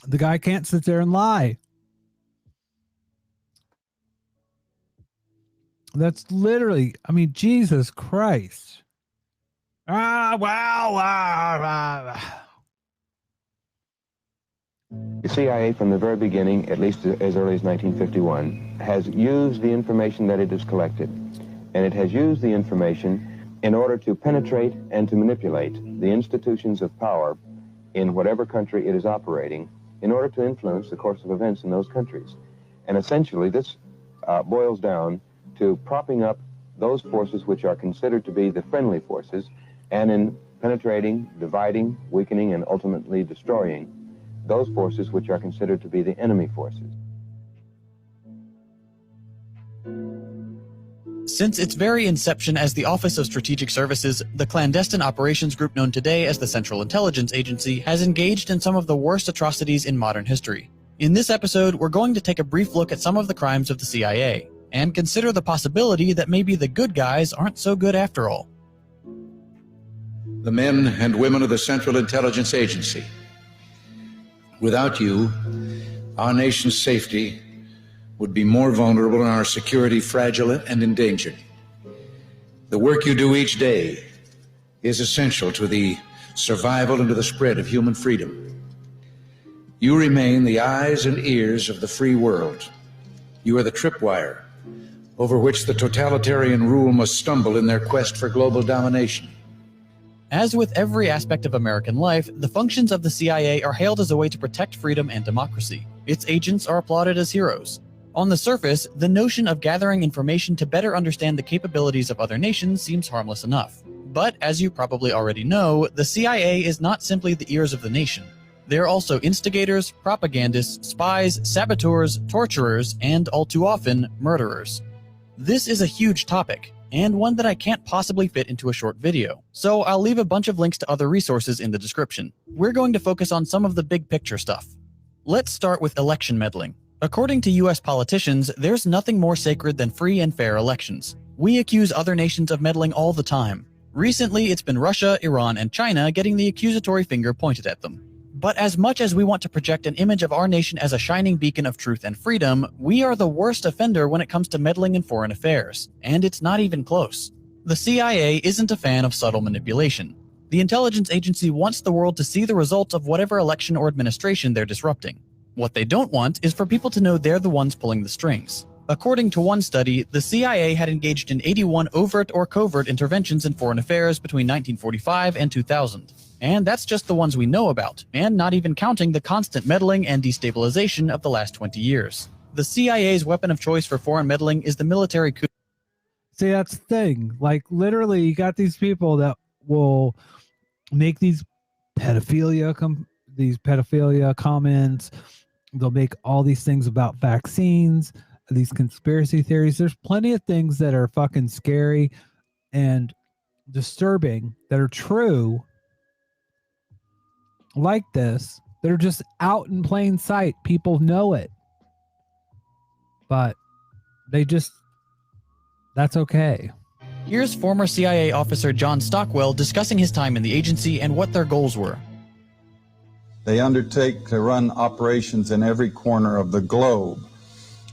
The guy can't sit there and lie. That's literally, I mean, Jesus Christ. The CIA, from the very beginning, at least as early as 1951, has used the information that it has collected, and it has used the information in order to penetrate and to manipulate the institutions of power in whatever country it is operating in order to influence the course of events in those countries. And essentially, this boils down to propping up those forces which are considered to be the friendly forces, and in penetrating, dividing, weakening, and ultimately destroying those forces which are considered to be the enemy forces. Since its very inception as the Office of Strategic Services, the clandestine operations group known today as the Central Intelligence Agency has engaged in some of the worst atrocities in modern history. In this episode, we're going to take a brief look at some of the crimes of the CIA, and consider the possibility that maybe the good guys aren't so good after all. The men and women of the Central Intelligence Agency. Without you, our nation's safety would be more vulnerable and our security fragile and endangered. The work you do each day is essential to the survival and to the spread of human freedom. You remain the eyes and ears of the free world. You are the tripwire over which the totalitarian rule must stumble in their quest for global domination. As with every aspect of American life, the functions of the CIA are hailed as a way to protect freedom and democracy. Its agents are applauded as heroes. On the surface, the notion of gathering information to better understand the capabilities of other nations seems harmless enough. But as you probably already know, the CIA is not simply the ears of the nation. They're also instigators, propagandists, spies, saboteurs, torturers, and all too often, murderers. This is a huge topic, and one that I can't possibly fit into a short video, so I'll leave a bunch of links to other resources in the description. We're going to focus on some of the big picture stuff. Let's start with election meddling. According to US politicians, there's nothing more sacred than free and fair elections. We accuse other nations of meddling all the time. Recently, it's been Russia, Iran, and China getting the accusatory finger pointed at them. But as much as we want to project an image of our nation as a shining beacon of truth and freedom, we are the worst offender when it comes to meddling in foreign affairs, and it's not even close. The CIA isn't a fan of subtle manipulation. The intelligence agency wants the world to see the results of whatever election or administration they're disrupting. What they don't want is for people to know they're the ones pulling the strings. According to one study, the CIA had engaged in 81 overt or covert interventions in foreign affairs between 1945 and 2000. And that's just the ones we know about, and not even counting the constant meddling and destabilization of the last 20 years. The CIA's weapon of choice for foreign meddling is the military coup. See, that's the thing. Like, literally, you got these people that will make these pedophilia comments. They'll make all these things about vaccines, these conspiracy theories. There's plenty of things that are fucking scary and disturbing that are true like this. They're just out in plain sight. People know it. But they just, that's okay. Here's former CIA officer John Stockwell discussing his time in the agency and what their goals were. They undertake to run operations in every corner of the globe.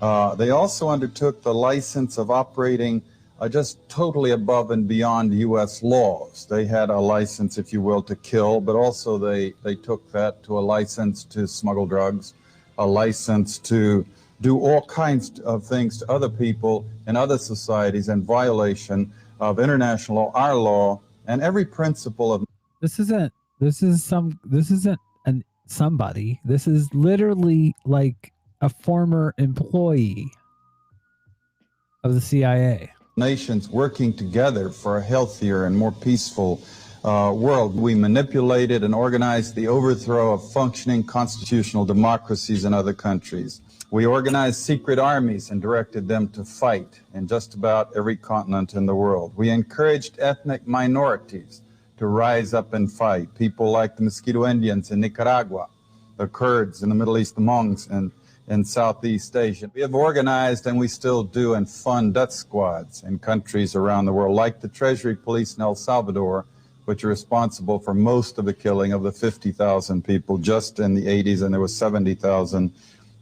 They also undertook the license of operating just totally above and beyond U.S. laws. They had a license, if you will, to kill, but also they took that to a license to smuggle drugs, a license to do all kinds of things to other people in other societies in violation of international law, our law, and every principle of. This isn't somebody. This is literally like a former employee of the CIA. Nations working together for a healthier and more peaceful world. We manipulated and organized the overthrow of functioning constitutional democracies in other countries. We organized secret armies and directed them to fight in just about every continent in the world. We encouraged ethnic minorities to rise up and fight. People like the Mosquito Indians in Nicaragua, the Kurds in the Middle East, the Monks in Southeast Asia. We have organized, and we still do, and fund death squads in countries around the world, like the Treasury Police in El Salvador, which are responsible for most of the killing of the 50,000 people just in the 80s, and there was 70,000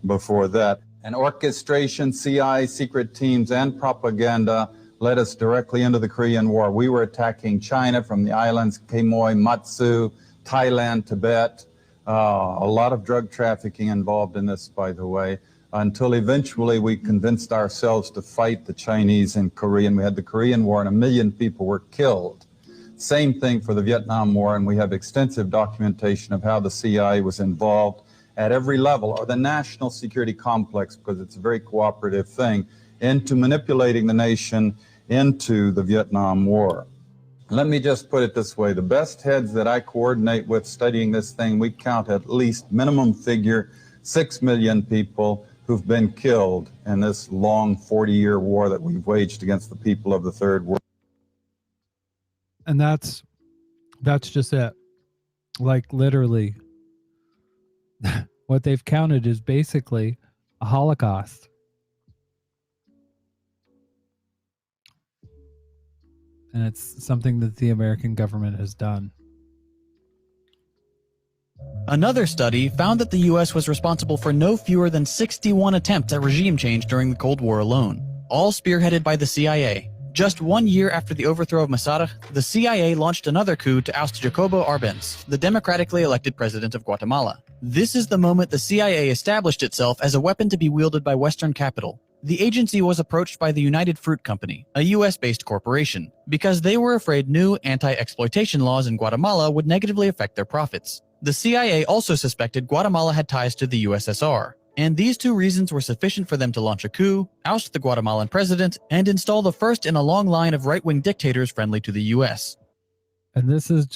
before that. And orchestration, CIA, secret teams, and propaganda led us directly into the Korean War. We were attacking China from the islands, Quemoy, Matsu, Thailand, Tibet. A lot of drug trafficking involved in this, by the way, until eventually we convinced ourselves to fight the Chinese in Korea. And we had the Korean War, and 1 million people were killed. Same thing for the Vietnam War, and we have extensive documentation of how the CIA was involved at every level, or the national security complex, because it's a very cooperative thing, into manipulating the nation into the Vietnam War. Let me just put it this way. The best heads that I coordinate with studying this thing, we count at least minimum figure 6 million people who've been killed in this long 40-year war that we've waged against the people of the Third World. And that's just it. Like literally what they've counted is basically a Holocaust. And it's something that the American government has done. Another study found that the U.S. was responsible for no fewer than 61 attempts at regime change during the Cold War alone, all spearheaded by the CIA. Just 1 year after the overthrow of Mosaddegh, the CIA launched another coup to oust Jacobo Arbenz, the democratically elected president of Guatemala. This is the moment the CIA established itself as a weapon to be wielded by Western capital. The agency was approached by the United Fruit Company, a US-based corporation, because they were afraid new anti-exploitation laws in Guatemala would negatively affect their profits. The CIA also suspected Guatemala had ties to the USSR, and these two reasons were sufficient for them to launch a coup, oust the Guatemalan president, and install the first in a long line of right-wing dictators friendly to the US. And this is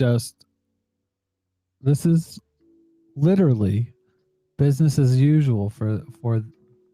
literally business as usual for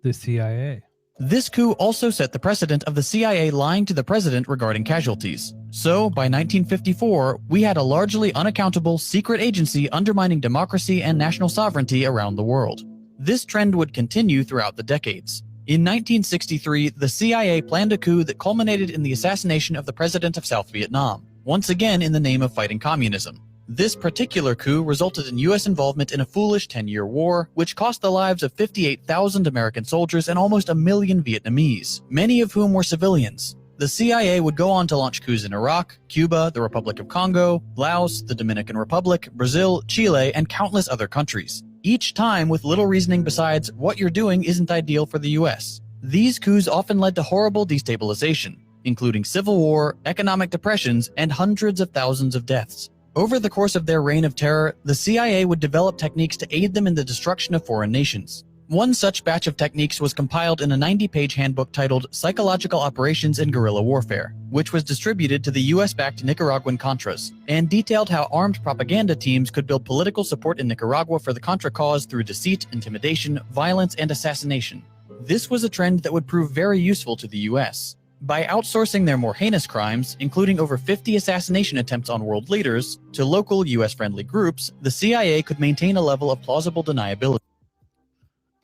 the CIA. This coup also set the precedent of the CIA lying to the president regarding casualties. So, by 1954, we had a largely unaccountable secret agency undermining democracy and national sovereignty around the world. This trend would continue throughout the decades. In 1963, the CIA planned a coup that culminated in the assassination of the president of South Vietnam, once again in the name of fighting communism. This particular coup resulted in U.S. involvement in a foolish 10-year war, which cost the lives of 58,000 American soldiers and almost 1 million Vietnamese, many of whom were civilians. The CIA would go on to launch coups in Iraq, Cuba, the Republic of Congo, Laos, the Dominican Republic, Brazil, Chile, and countless other countries, each time with little reasoning besides, what you're doing isn't ideal for the U.S. These coups often led to horrible destabilization, including civil war, economic depressions, and hundreds of thousands of deaths. Over the course of their reign of terror, the CIA would develop techniques to aid them in the destruction of foreign nations. One such batch of techniques was compiled in a 90-page handbook titled Psychological Operations in Guerrilla Warfare, which was distributed to the US-backed Nicaraguan Contras, and detailed how armed propaganda teams could build political support in Nicaragua for the Contra cause through deceit, intimidation, violence, and assassination. This was a trend that would prove very useful to the US. By outsourcing their more heinous crimes, including over 50 assassination attempts on world leaders, to local US-friendly groups, the CIA could maintain a level of plausible deniability.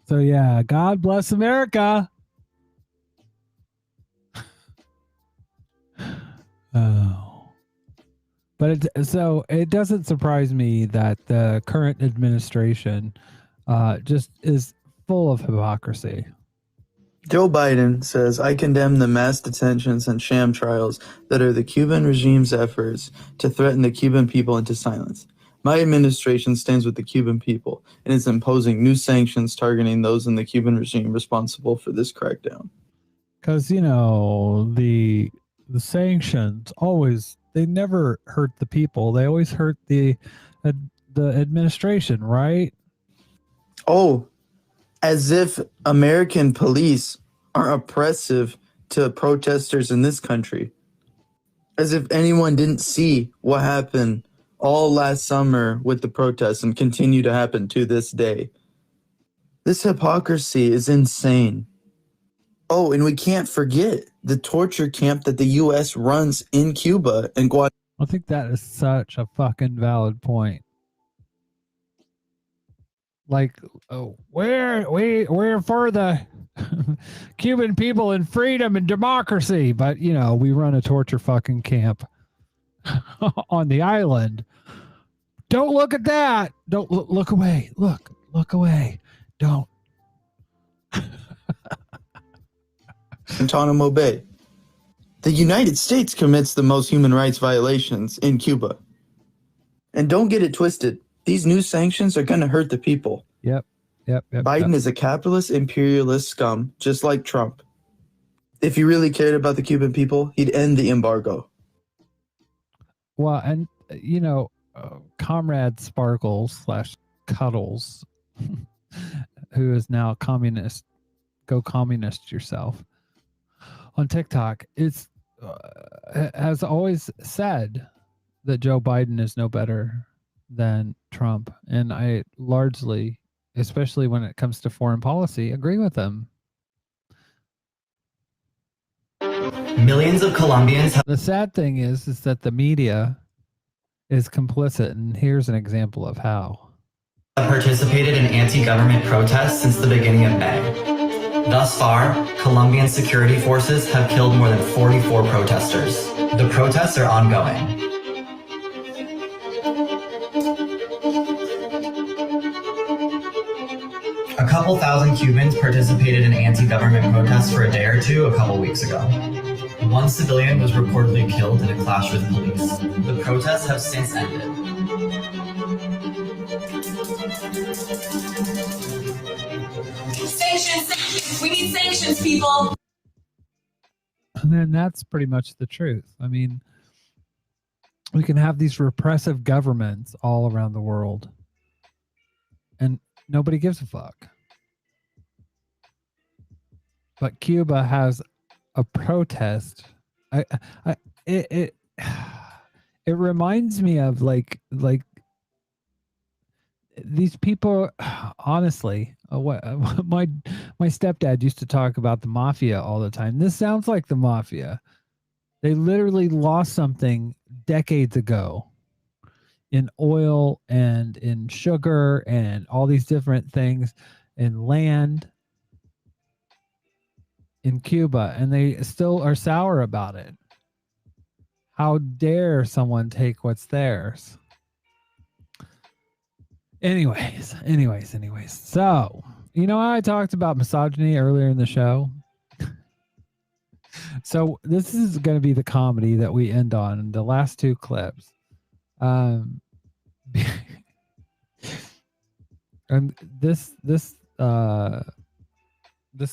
So yeah, God bless America. Oh. But it doesn't surprise me that the current administration just is full of hypocrisy. Joe Biden says, I condemn the mass detentions and sham trials that are the Cuban regime's efforts to threaten the Cuban people into silence. My administration stands with the Cuban people and is imposing new sanctions targeting those in the Cuban regime responsible for this crackdown. Because, the sanctions always, they never hurt the people. They always hurt the administration, right? Oh, as if American police are oppressive to protesters in this country. As if anyone didn't see what happened all last summer with the protests and continue to happen to this day. This hypocrisy is insane. Oh, and we can't forget the torture camp that the U.S. runs in Cuba and Guatemala. I think that is such a fucking valid point. Like, we're for the Cuban people and freedom and democracy, but we run a torture fucking camp on the island. Don't look at that. Don't look away. Look away. Don't. Guantanamo Bay. The United States commits the most human rights violations in Cuba. And don't get it twisted. These new sanctions are going to hurt the people. Yep. Biden is a capitalist, imperialist scum, just like Trump. If he really cared about the Cuban people, he'd end the embargo. Well, and, Comrade Sparkles / Cuddles, who is now communist, go communist yourself, on TikTok, has always said that Joe Biden is no better than Trump. And I largely, especially when it comes to foreign policy, agree with him. Millions of Colombians. The sad thing is that the media is complicit, and here's an example of how. Have participated in anti-government protests since the beginning of May. Thus far, Colombian security forces have killed more than 44 protesters. The protests are ongoing. A couple thousand Cubans participated in anti-government protests for a day or two a couple weeks ago. One civilian was reportedly killed in a clash with police. The protests have since ended. Sanctions! We need sanctions, people! And then that's pretty much the truth. I mean, we can have these repressive governments all around the world, and nobody gives a fuck. But Cuba has a protest. It reminds me of like these people. Honestly, what my stepdad used to talk about the mafia all the time. This sounds like the mafia. They literally lost something decades ago in oil and in sugar and all these different things, in land in Cuba, and they still are sour about it. How dare someone take what's theirs? Anyways. So, I talked about misogyny earlier in the show. So this is going to be the comedy that we end on, the last two clips. And this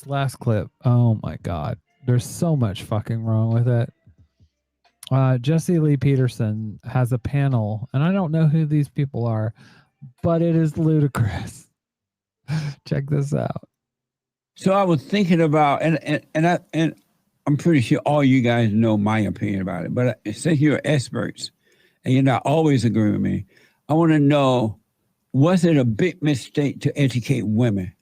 last clip, oh my God, there's so much fucking wrong with it. Jesse Lee Peterson has a panel, and I don't know who these people are, but it is ludicrous. Check this out. So I was thinking about, and I'm pretty sure all you guys know my opinion about it, but since you're experts and you're not always agreeing with me, I want to know, was it a big mistake to educate women?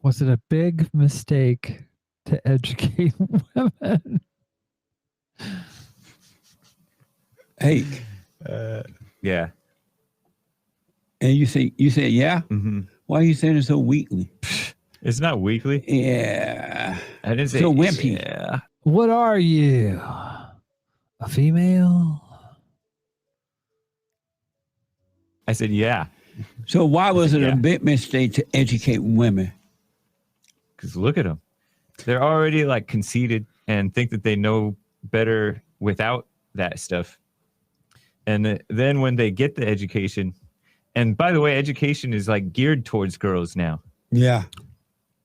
Was it a big mistake to educate women? Hey. Yeah. And you say yeah? Mm-hmm. Why are you saying it so weakly? It's not weakly. Yeah. I didn't say so wimpy. Yeah. What are you? A female? I said, yeah. So why was it Yeah. a big mistake to educate women? Because look at them. They're already like conceited and think that they know better without that stuff. And then when they get the education, and by the way, education is like geared towards girls now. Yeah.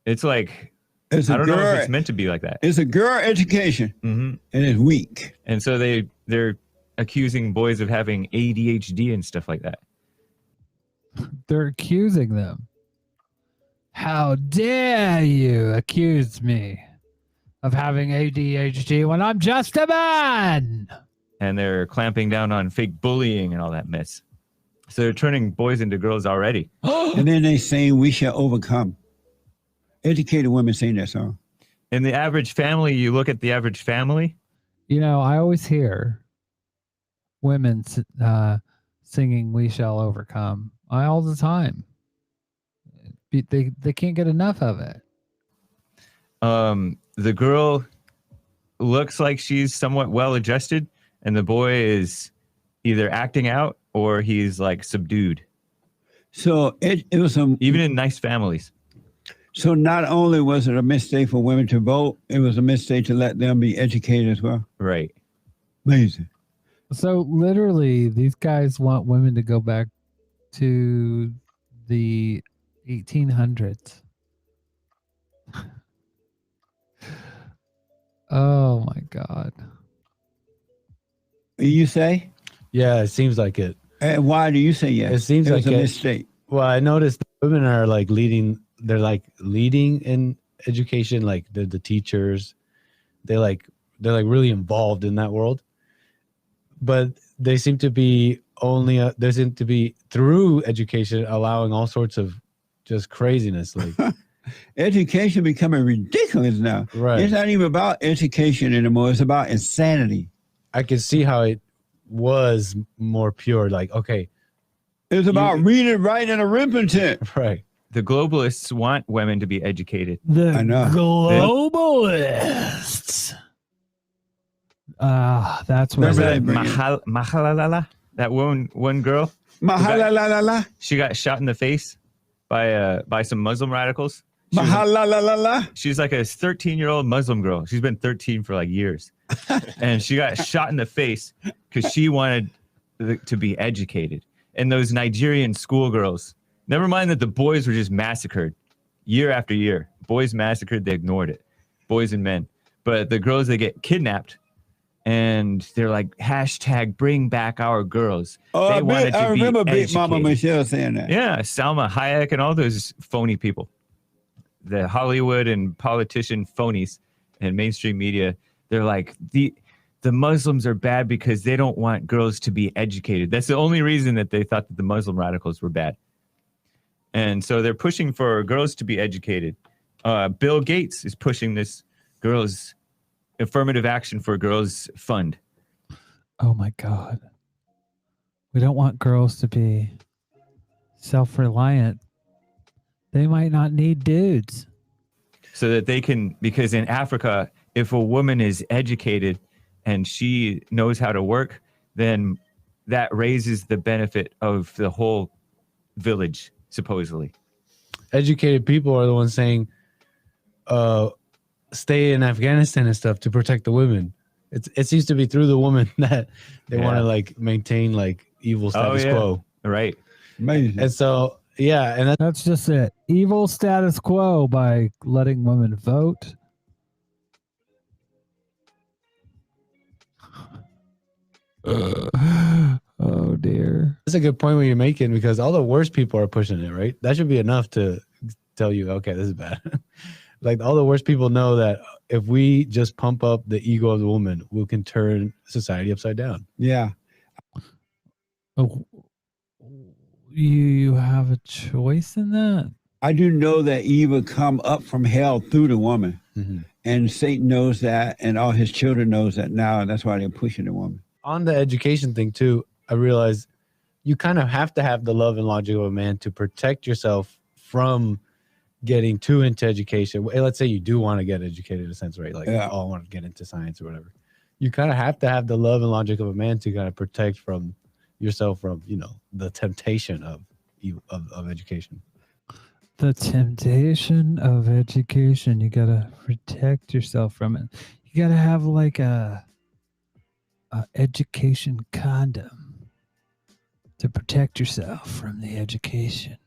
It's like, It's I a don't know girl- if it's meant to be like that. It's a girl education, and it's weak. And so they're accusing boys of having ADHD and stuff like that. They're accusing them. How dare you accuse me of having ADHD when I'm just a man? And they're clamping down on fake bullying and all that mess. So they're turning boys into girls already. And then they say we shall overcome. Educated women saying that song. In the average family, you look at the average family. You know, I always hear women singing "We Shall Overcome" all the time. They can't get enough of it. The girl looks like she's somewhat well adjusted, and the boy is either acting out or he's like subdued. So it was even in nice families. So not only was it a mistake for women to vote, it was a mistake to let them be educated as well. Right. Amazing. So literally, these guys want women to go back to the 1800s. Oh my God. You say? Yeah, it seems like it. And why do you say yes? It seems like was a mistake. Well, I noticed women are like leading. They're like leading in education. Like they're the teachers. They're like really involved in that world. But they seem to be they seem to be through education allowing all sorts of just craziness. Like Education becoming ridiculous now. Right. It's not even about education anymore. It's about insanity. I can see how it was more pure. Like, okay. It's about reading, writing, and arithmetic. Right. The globalists want women to be educated. The I know. globalists. That's what Remember that Mahalalala? That one girl? Mahalalala? She got shot in the face by some Muslim radicals. Mahalalala? She's like a 13-year-old Muslim girl. She's been 13 for like years. And she got shot in the face because she wanted to be educated. And those Nigerian schoolgirls, never mind that the boys were just massacred year after year. Boys massacred, they ignored it. Boys and men. But the girls, they get kidnapped. And they're like, hashtag bring back our girls. Oh, they I remember Big Mama educated. Michelle saying that. Yeah, Salma Hayek and all those phony people. The Hollywood and politician phonies and mainstream media, they're like, the Muslims are bad because they don't want girls to be educated. That's the only reason that they thought that the Muslim radicals were bad. And so they're pushing for girls to be educated. Bill Gates is pushing this girls' affirmative action for girls fund. Oh my God. We don't want girls to be self-reliant. They might not need dudes. So that they can, because in Africa, if a woman is educated and she knows how to work, then that raises the benefit of the whole village, supposedly. educated people are the ones saying, stay in Afghanistan and stuff to protect the women. It seems to be through the woman that they want to like maintain like evil status quo. Right. Amazing. And so, yeah. And that's just it. Evil status quo by letting women vote. Oh dear. That's a good point what you're making, because all the worst people are pushing it, right? That should be enough to tell you, okay, this is bad. Like all the worst people know that if we just pump up the ego of the woman, we can turn society upside down. Yeah. Oh, you have a choice in that? I do know that evil come up from hell through the woman. Mm-hmm. And Satan knows that, and all his children knows that now, and that's why they're pushing the woman. On the education thing too, I realize you kind of have to have the love and logic of a man to protect yourself from getting too into education. Let's say you do want to get educated in a sense, right? Like, oh, I want to get into science or whatever. You kind of have to have the love and logic of a man to kind of protect from yourself from, the temptation of education. The temptation of education. You gotta protect yourself from it. You gotta have like a education condom to protect yourself from the education.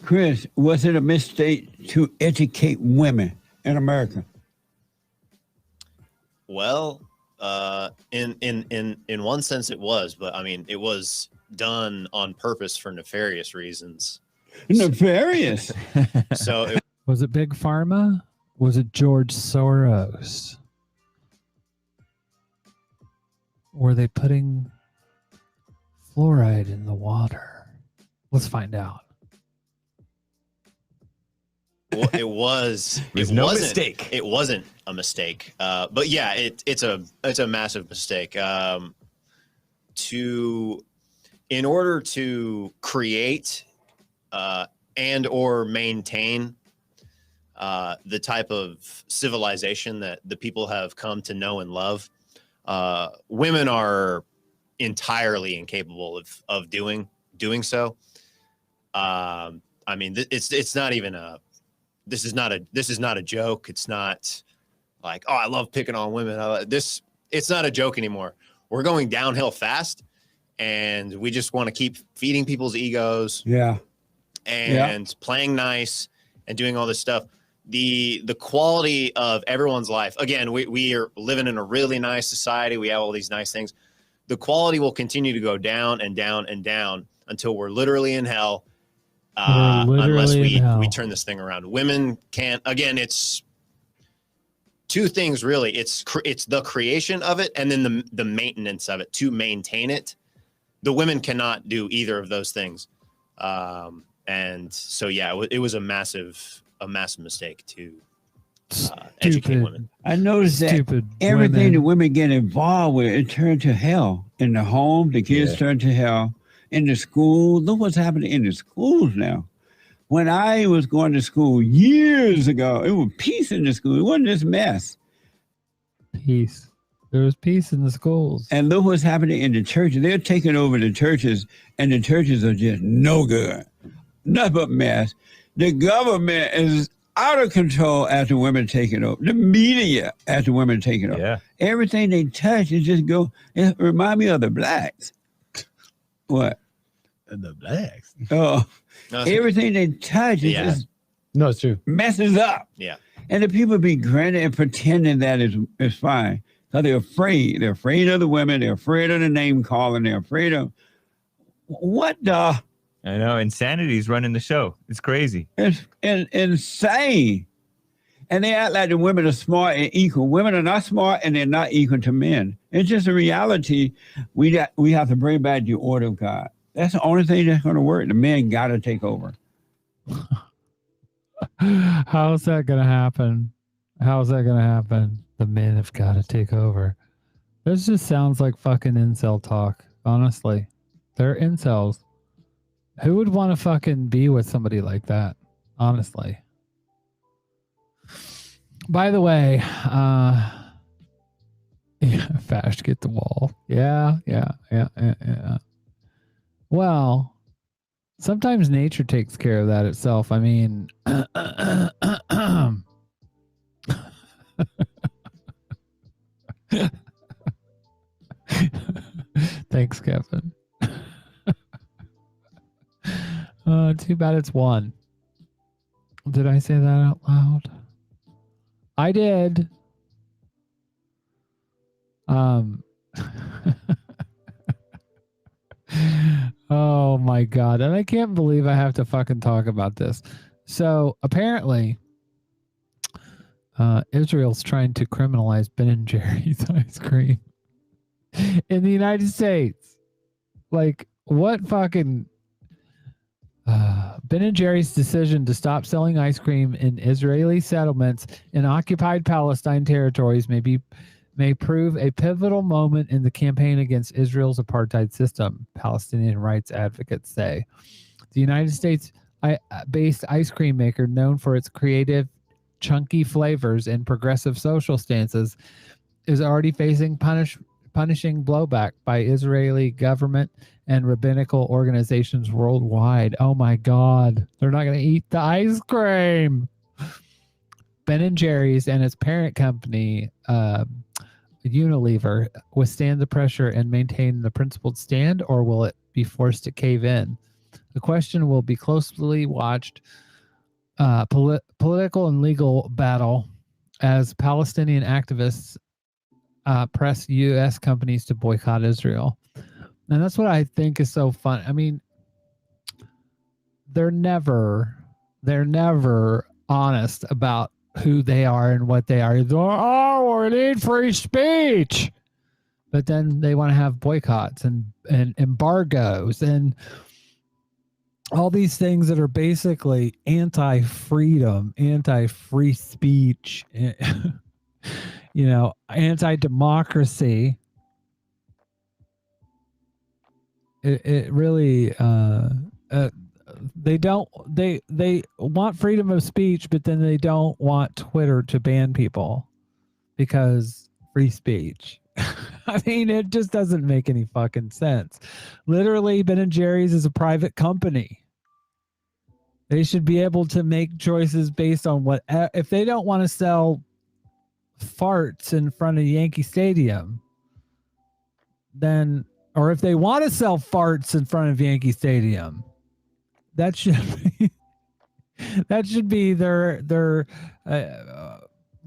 Chris, was it a mistake to educate women in America? Well, in one sense it was, but I mean, it was done on purpose for nefarious reasons. Nefarious. So Was it Big Pharma? Was it George Soros? Were they putting fluoride in the water? Let's find out. Well, it was. There's It no wasn't. mistake. It wasn't a mistake. But yeah, it's a massive mistake. In order to create and or maintain the type of civilization that the people have come to know and love, women are entirely incapable of doing so. I mean, it's not even a. This is not a joke. It's not like, oh, I love picking on women. It's not a joke anymore. We're going downhill fast, and we just want to keep feeding people's egos. Yeah. And playing nice and doing all this stuff. The quality of everyone's life. Again, we are living in a really nice society. We have all these nice things. The quality will continue to go down and down and down until we're literally in hell. Unless we turn this thing around. Women can't. Again, it's two things really. It's the creation of it and then the maintenance of it to maintain it. The women cannot do either of those things. And so yeah, it was a massive mistake to educate women. I noticed that everything the women get involved with, it turned to hell. In the home, the kids turn to hell. In the school, look what's happening in the schools now. When I was going to school years ago, it was peace in the school. It wasn't this mess. Peace. There was peace in the schools. And look what's happening in the churches. They're taking over the churches, and the churches are just no good. Nothing but mess. The government is out of control after women taking over. The media after women taking over. Yeah. Everything they touch, it just go. It remind me of the blacks. What? The blacks. Oh, everything they touch, it just no, it's true. Messes up. Yeah. And the people be granted and pretending that is fine. So they're afraid. They're afraid of the women. They're afraid of the name calling. They're afraid of what the. I know. Insanity's running the show. It's crazy. It's insane. And they act like the women are smart and equal. Women are not smart and they're not equal to men. It's just a reality. We have to bring back the order of God. That's the only thing that's going to work. The men got to take over. How's that going to happen? How's that going to happen? The men have got to take over. This just sounds like fucking incel talk, honestly. They're incels. Who would want to fucking be with somebody like that? Honestly. By the way, Fash get the wall. Yeah. Well, sometimes nature takes care of that itself. I mean, thanks, Kevin. Too bad it's one. Did I say that out loud? I did. Oh my God. And I can't believe I have to fucking talk about this. So apparently, Israel's trying to criminalize Ben & Jerry's ice cream in the United States. Like, what fucking... Ben & Jerry's decision to stop selling ice cream in Israeli settlements in occupied Palestine territories may prove a pivotal moment in the campaign against Israel's apartheid system, Palestinian rights advocates say. The United States-based ice cream maker, known for its creative chunky flavors and progressive social stances is already facing punishing blowback by Israeli government and rabbinical organizations worldwide. Oh my God. They're not going to eat the ice cream. Ben & Jerry's and its parent company, Unilever, withstand the pressure and maintain the principled stand, or will it be forced to cave in? The question will be closely watched political and legal battle as Palestinian activists press U.S. companies to boycott Israel. And that's what I think is so fun. I mean, they're never honest about who they are and what they are. Oh, we need free speech. But then they want to have boycotts and embargoes and all these things that are basically anti-freedom, anti-free speech, anti-democracy. It really they want freedom of speech, but then they don't want Twitter to ban people because free speech. I mean, it just doesn't make any fucking sense. Literally, Ben & Jerry's is a private company. They should be able to make choices based on what, if they don't want to sell farts in front of Yankee Stadium, then, or if they want to sell farts in front of Yankee Stadium, that should be their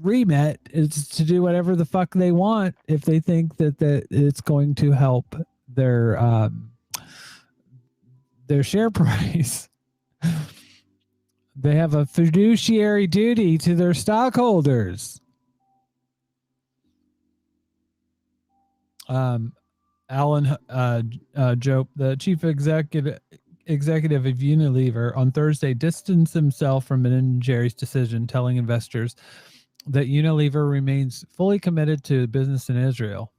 remit, is to do whatever the fuck they want if they think that it's going to help their share price. They have a fiduciary duty to their stockholders. Alan Jope, the chief executive of Unilever, on Thursday distanced himself from Ben & Jerry's decision, telling investors that Unilever remains fully committed to business in Israel.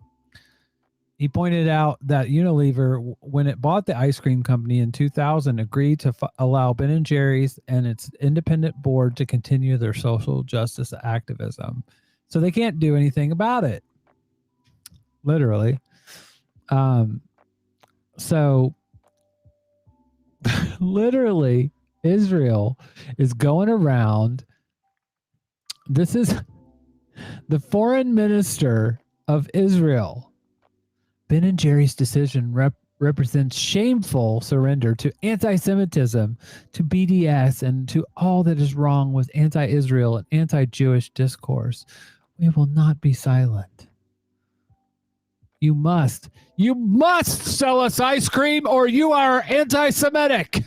He pointed out that Unilever, when it bought the ice cream company in 2000, agreed to allow Ben & Jerry's and its independent board to continue their social justice activism. So they can't do anything about it. Literally. So literally, Israel is going around. This is the foreign minister of Israel. Ben & Jerry's decision represents shameful surrender to anti-Semitism, to BDS, and to all that is wrong with anti-Israel and anti-Jewish discourse. We will not be silent. You must sell us ice cream, or you are anti-Semitic.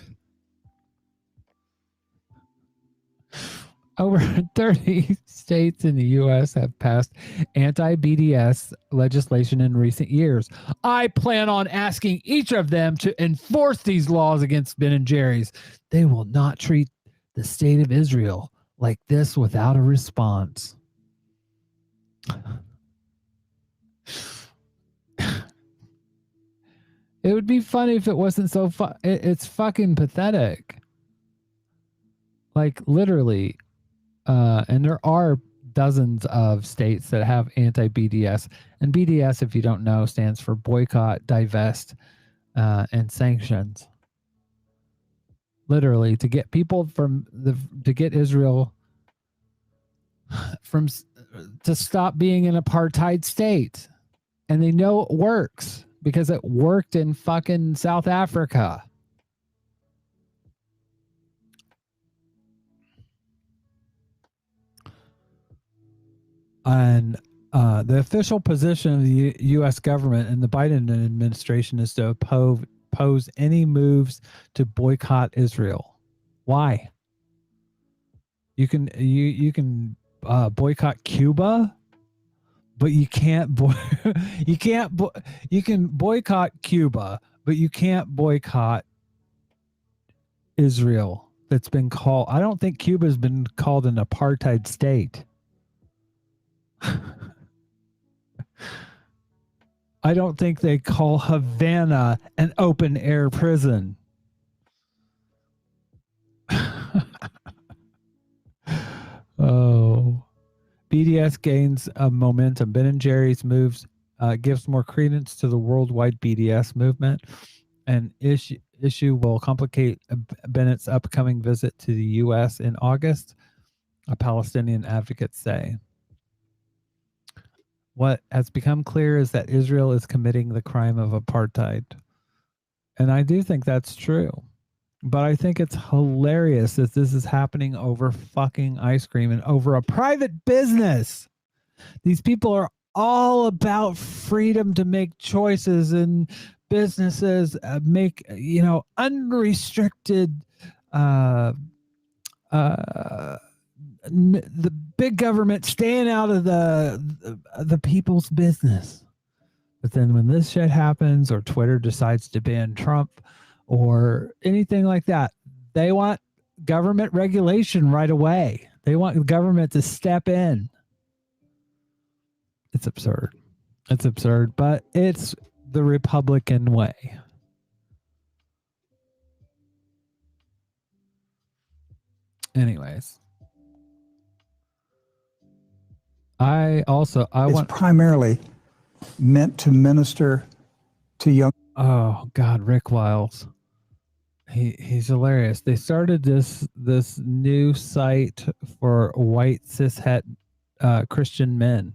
Over 30 states in the U.S. have passed anti-BDS legislation in recent years. I plan on asking each of them to enforce these laws against Ben & Jerry's. They will not treat the state of Israel like this without a response. It would be funny if it wasn't so it's fucking pathetic. Like, literally. And there are dozens of states that have anti-BDS. And BDS, if you don't know, stands for boycott, divest, and sanctions. Literally, to get people to get Israel to stop being an apartheid state. And they know it works because it worked in fucking South Africa. And the official position of the U.S. government and the Biden administration is to oppose any moves to boycott Israel. Why? You can boycott Cuba, but you can't you can boycott Cuba, but you can't boycott Israel. That's been called. I don't think Cuba's been called an apartheid state. I don't think they call Havana an open air prison. Oh BDS gains momentum. Ben & Jerry's moves gives more credence to the worldwide BDS movement, and issue will complicate Bennett's upcoming visit to the U.S. in August, a Palestinian advocates say. What has become clear is that Israel is committing the crime of apartheid. And I do think that's true. But I think it's hilarious that this is happening over fucking ice cream and over a private business. These people are all about freedom to make choices, and businesses make, unrestricted the big government staying out of the people's business. But then when this shit happens, or Twitter decides to ban Trump or anything like that, they want government regulation right away. They want the government to step in. It's absurd. It's absurd, but it's the Republican way. Anyways. It's primarily meant to minister to young. Oh God, Rick Wiles. He's hilarious. They started this new site for white cis-het Christian men.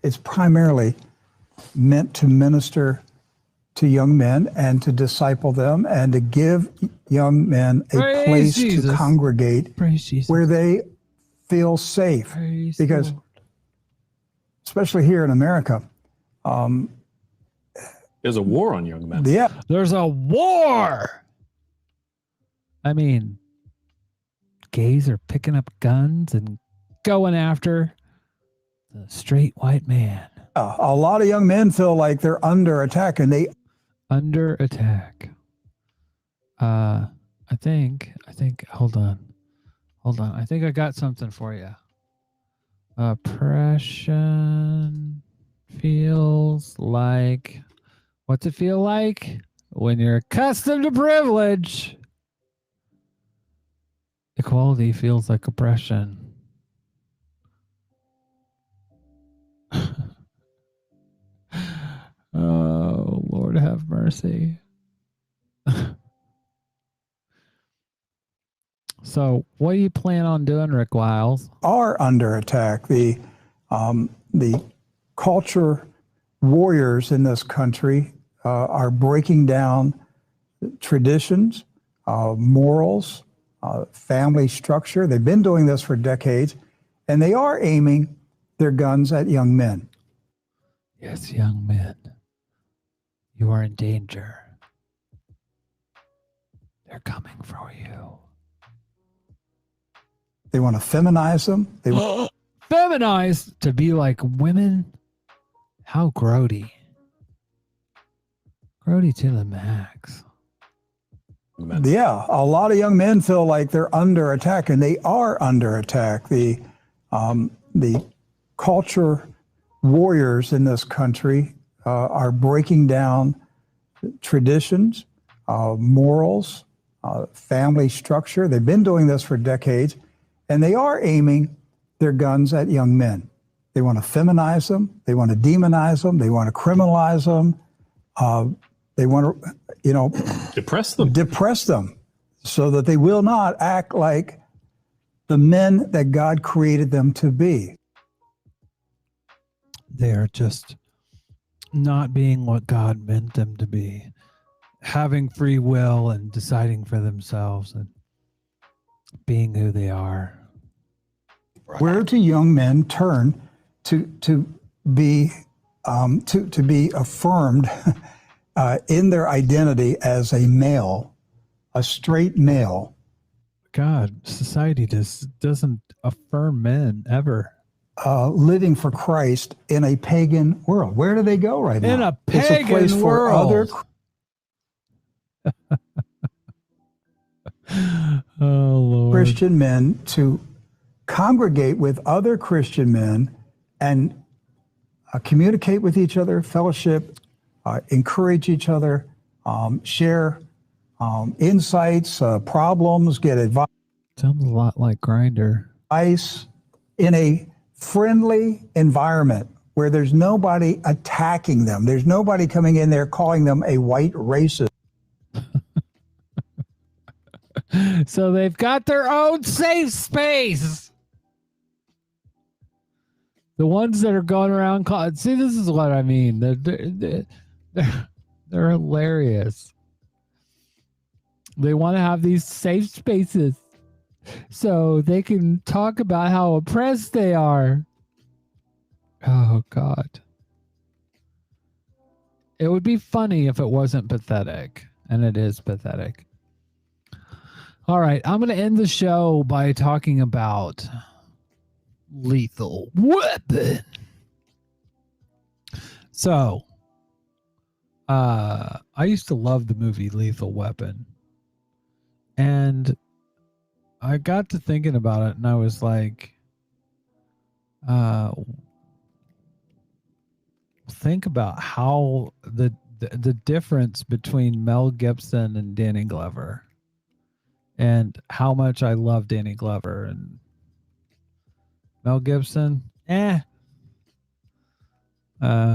It's primarily meant to minister to young men and to disciple them and to give young men a place to congregate where they feel safe. Because especially here in America, there's a war on young men. Yeah. There's a war. I mean, gays are picking up guns and going after the straight white man. A lot of young men feel like they're under attack, and they under attack. I think hold on. I think I got something for you. Oppression feels like, what's it feel like? When you're accustomed to privilege. Equality feels like oppression. Oh, Lord have mercy. So what do you plan on doing, Rick Wiles? Are under attack. The culture warriors in this country are breaking down traditions, morals, family structure. They've been doing this for decades, and they are aiming their guns at young men. Yes, young men. You are in danger. They're coming for you. They want to feminize them. They feminize to be like women. How grody. Grody to the max. Yeah, a lot of young men feel like they're under attack, and they are under attack. The culture warriors in this country are breaking down traditions, morals, family structure. They've been doing this for decades, and they are aiming their guns at young men. They want to feminize them. They want to demonize them. They want to criminalize them. They want to, depress them so that they will not act like the men that God created them to be. They are just not being what God meant them to be, having free will and deciding for themselves and being who they are. Where do young men turn to be affirmed in their identity as a male, a straight male? God, society doesn't affirm men ever. Living for Christ in a pagan world. Where do they go right now? In a It's pagan a place for other oh, Lord. Christian men to congregate with other Christian men and communicate with each other, fellowship, encourage each other, share insights, problems, get advice. Sounds a lot like Grindr. ICE in a friendly environment where there's nobody attacking them. There's nobody coming in there calling them a white racist. So they've got their own safe space. The ones that are going around calling, see, this is what I mean. They're hilarious. They want to have these safe spaces so they can talk about how oppressed they are. Oh, God. It would be funny if it wasn't pathetic, and it is pathetic. All right, I'm going to end the show by talking about Lethal Weapon. So, I used to love the movie Lethal Weapon. And I got to thinking about it, and I was like, think about how the difference between Mel Gibson and Danny Glover, and how much I love Danny Glover. And Mel Gibson,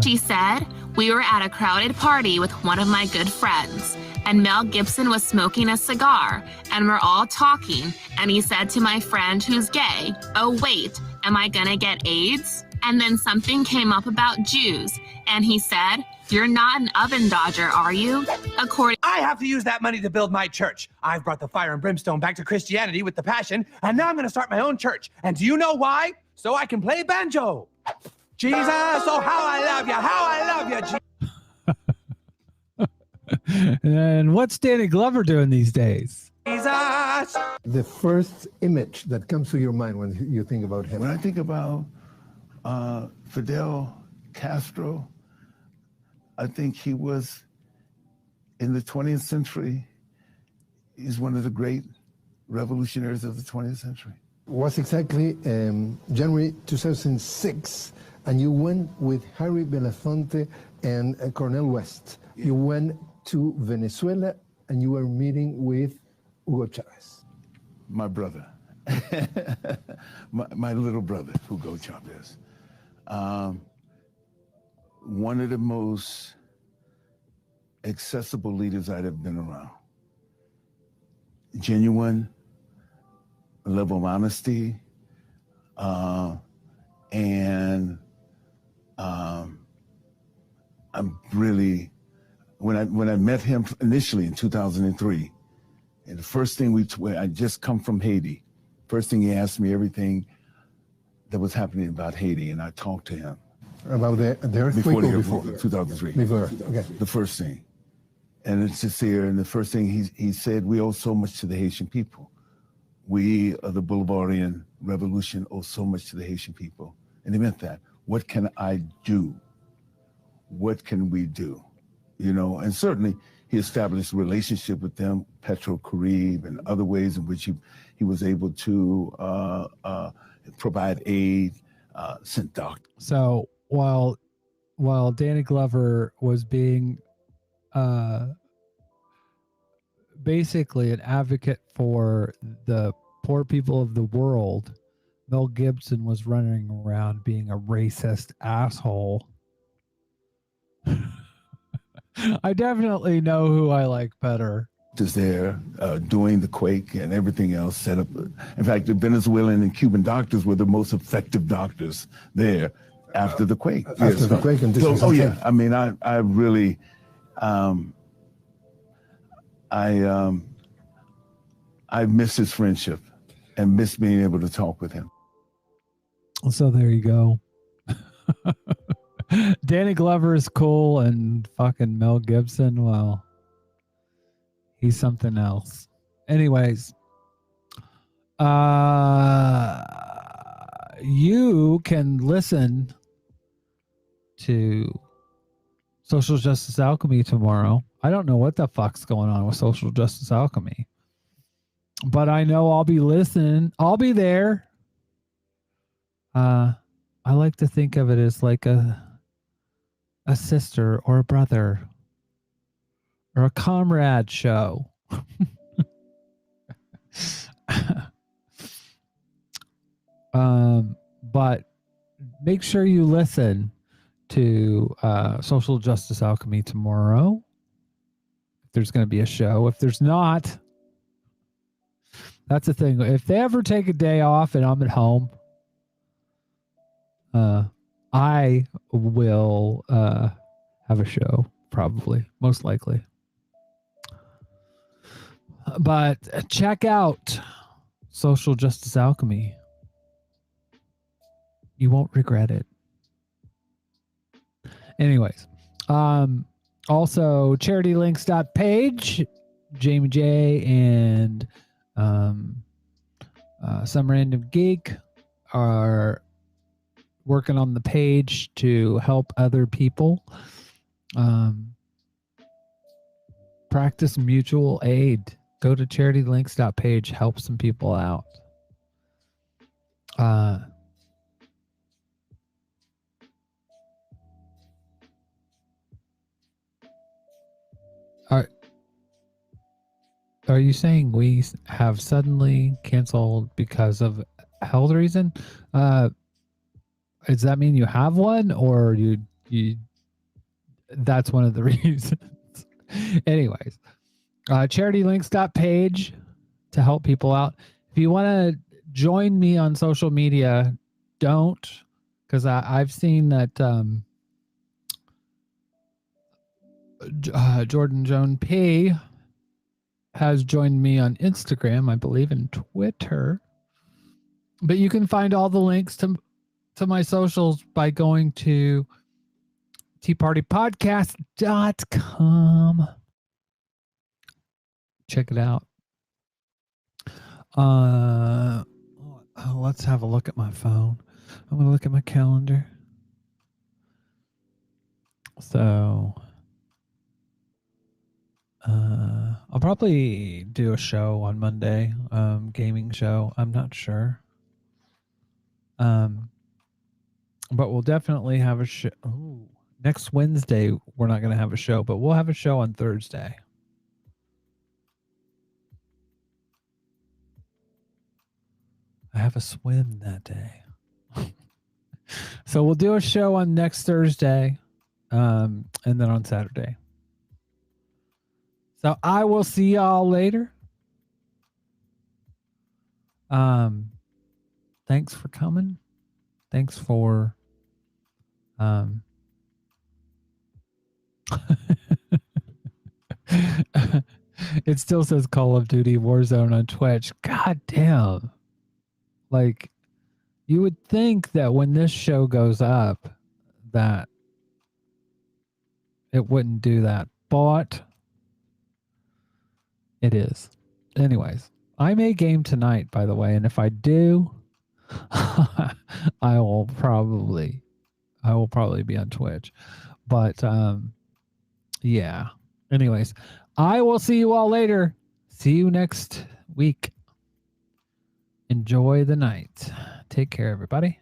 She said, we were at a crowded party with one of my good friends, and Mel Gibson was smoking a cigar, and we're all talking, and he said to my friend who's gay, oh wait, am I gonna get AIDS? And then something came up about Jews, and he said, you're not an oven dodger, are you? I have to use that money to build my church. I've brought the fire and brimstone back to Christianity with the passion, and now I'm going to start my own church. And do you know why? So I can play banjo. Jesus, oh, how I love you, and what's Danny Glover doing these days? Jesus. The first image that comes to your mind when you think about him. When I think about Fidel Castro, I think he was, in the 20th century, he's one of the great revolutionaries of the 20th century. Was exactly January 2006, and you went with Harry Belafonte and Cornel West. Yeah. You went to Venezuela, and you were meeting with Hugo Chavez. My brother, my little brother, Hugo Chavez. One of the most accessible leaders I'd have been around. Genuine, level of honesty, and I'm really, when I met him initially in 2003, and the first thing I just come from Haiti. First thing he asked me everything that was happening about Haiti, and I talked to him. About the earthquake before 2003. Before, okay. The first thing. And it's just here, and the first thing he said, we owe so much to the Haitian people. We of the Bolivarian Revolution owe so much to the Haitian people. And he meant that. What can I do? What can we do? You know, and certainly he established a relationship with them, Petro Carib, and other ways in which he was able to provide aid, sent doctors. So while Danny Glover was being basically an advocate for the poor people of the world, Mel Gibson was running around being a racist asshole. I definitely know who I like better. Is there doing the quake and everything else set up. In fact, the Venezuelan and Cuban doctors were the most effective doctors there after the quake. After the quake, and this oh yeah, I mean, I really, I miss his friendship and miss being able to talk with him. So there you go. Danny Glover is cool, and fucking Mel Gibson, well, he's something else. Anyways, you can listen to Social Justice Alchemy tomorrow. I don't know what the fuck's going on with Social Justice Alchemy, but I know I'll be listening. I'll be there. I like to think of it as like a sister or a brother or a comrade show. But make sure you listen to Social Justice Alchemy tomorrow. If there's going to be a show. If there's not, that's the thing. If they ever take a day off and I'm at home, I will have a show, probably, most likely. But check out Social Justice Alchemy. You won't regret it. Anyways, also charitylinks.page, Jamie J and Some Random Geek are working on the page to help other people practice mutual aid. Go to charitylinks.page, help some people out. Are you saying we have suddenly canceled because of health reason? Does that mean you have one, or you that's one of the reasons? Anyways, charitylinks.page to help people out. If you want to join me on social media, don't, because I've seen that Jordan Joan P has joined me on Instagram, I believe, and Twitter. But you can find all the links to my socials by going to teapartypodcast.com. Check it out. Let's have a look at my phone. I'm going to look at my calendar. So I'll probably do a show on Monday, gaming show. I'm not sure. But we'll definitely have a show. Next Wednesday, we're not going to have a show, but we'll have a show on Thursday. I have a swim that day. So we'll do a show on next Thursday, and then on Saturday. So I will see y'all later. Thanks for coming. Thanks for it still says Call of Duty Warzone on Twitch. God damn. Like, you would think that when this show goes up that it wouldn't do that, but it is. Anyways, I may game tonight, by the way, and if I do, I will probably be on Twitch. But yeah. Anyways, I will see you all later. See you next week. Enjoy the night. Take care, everybody.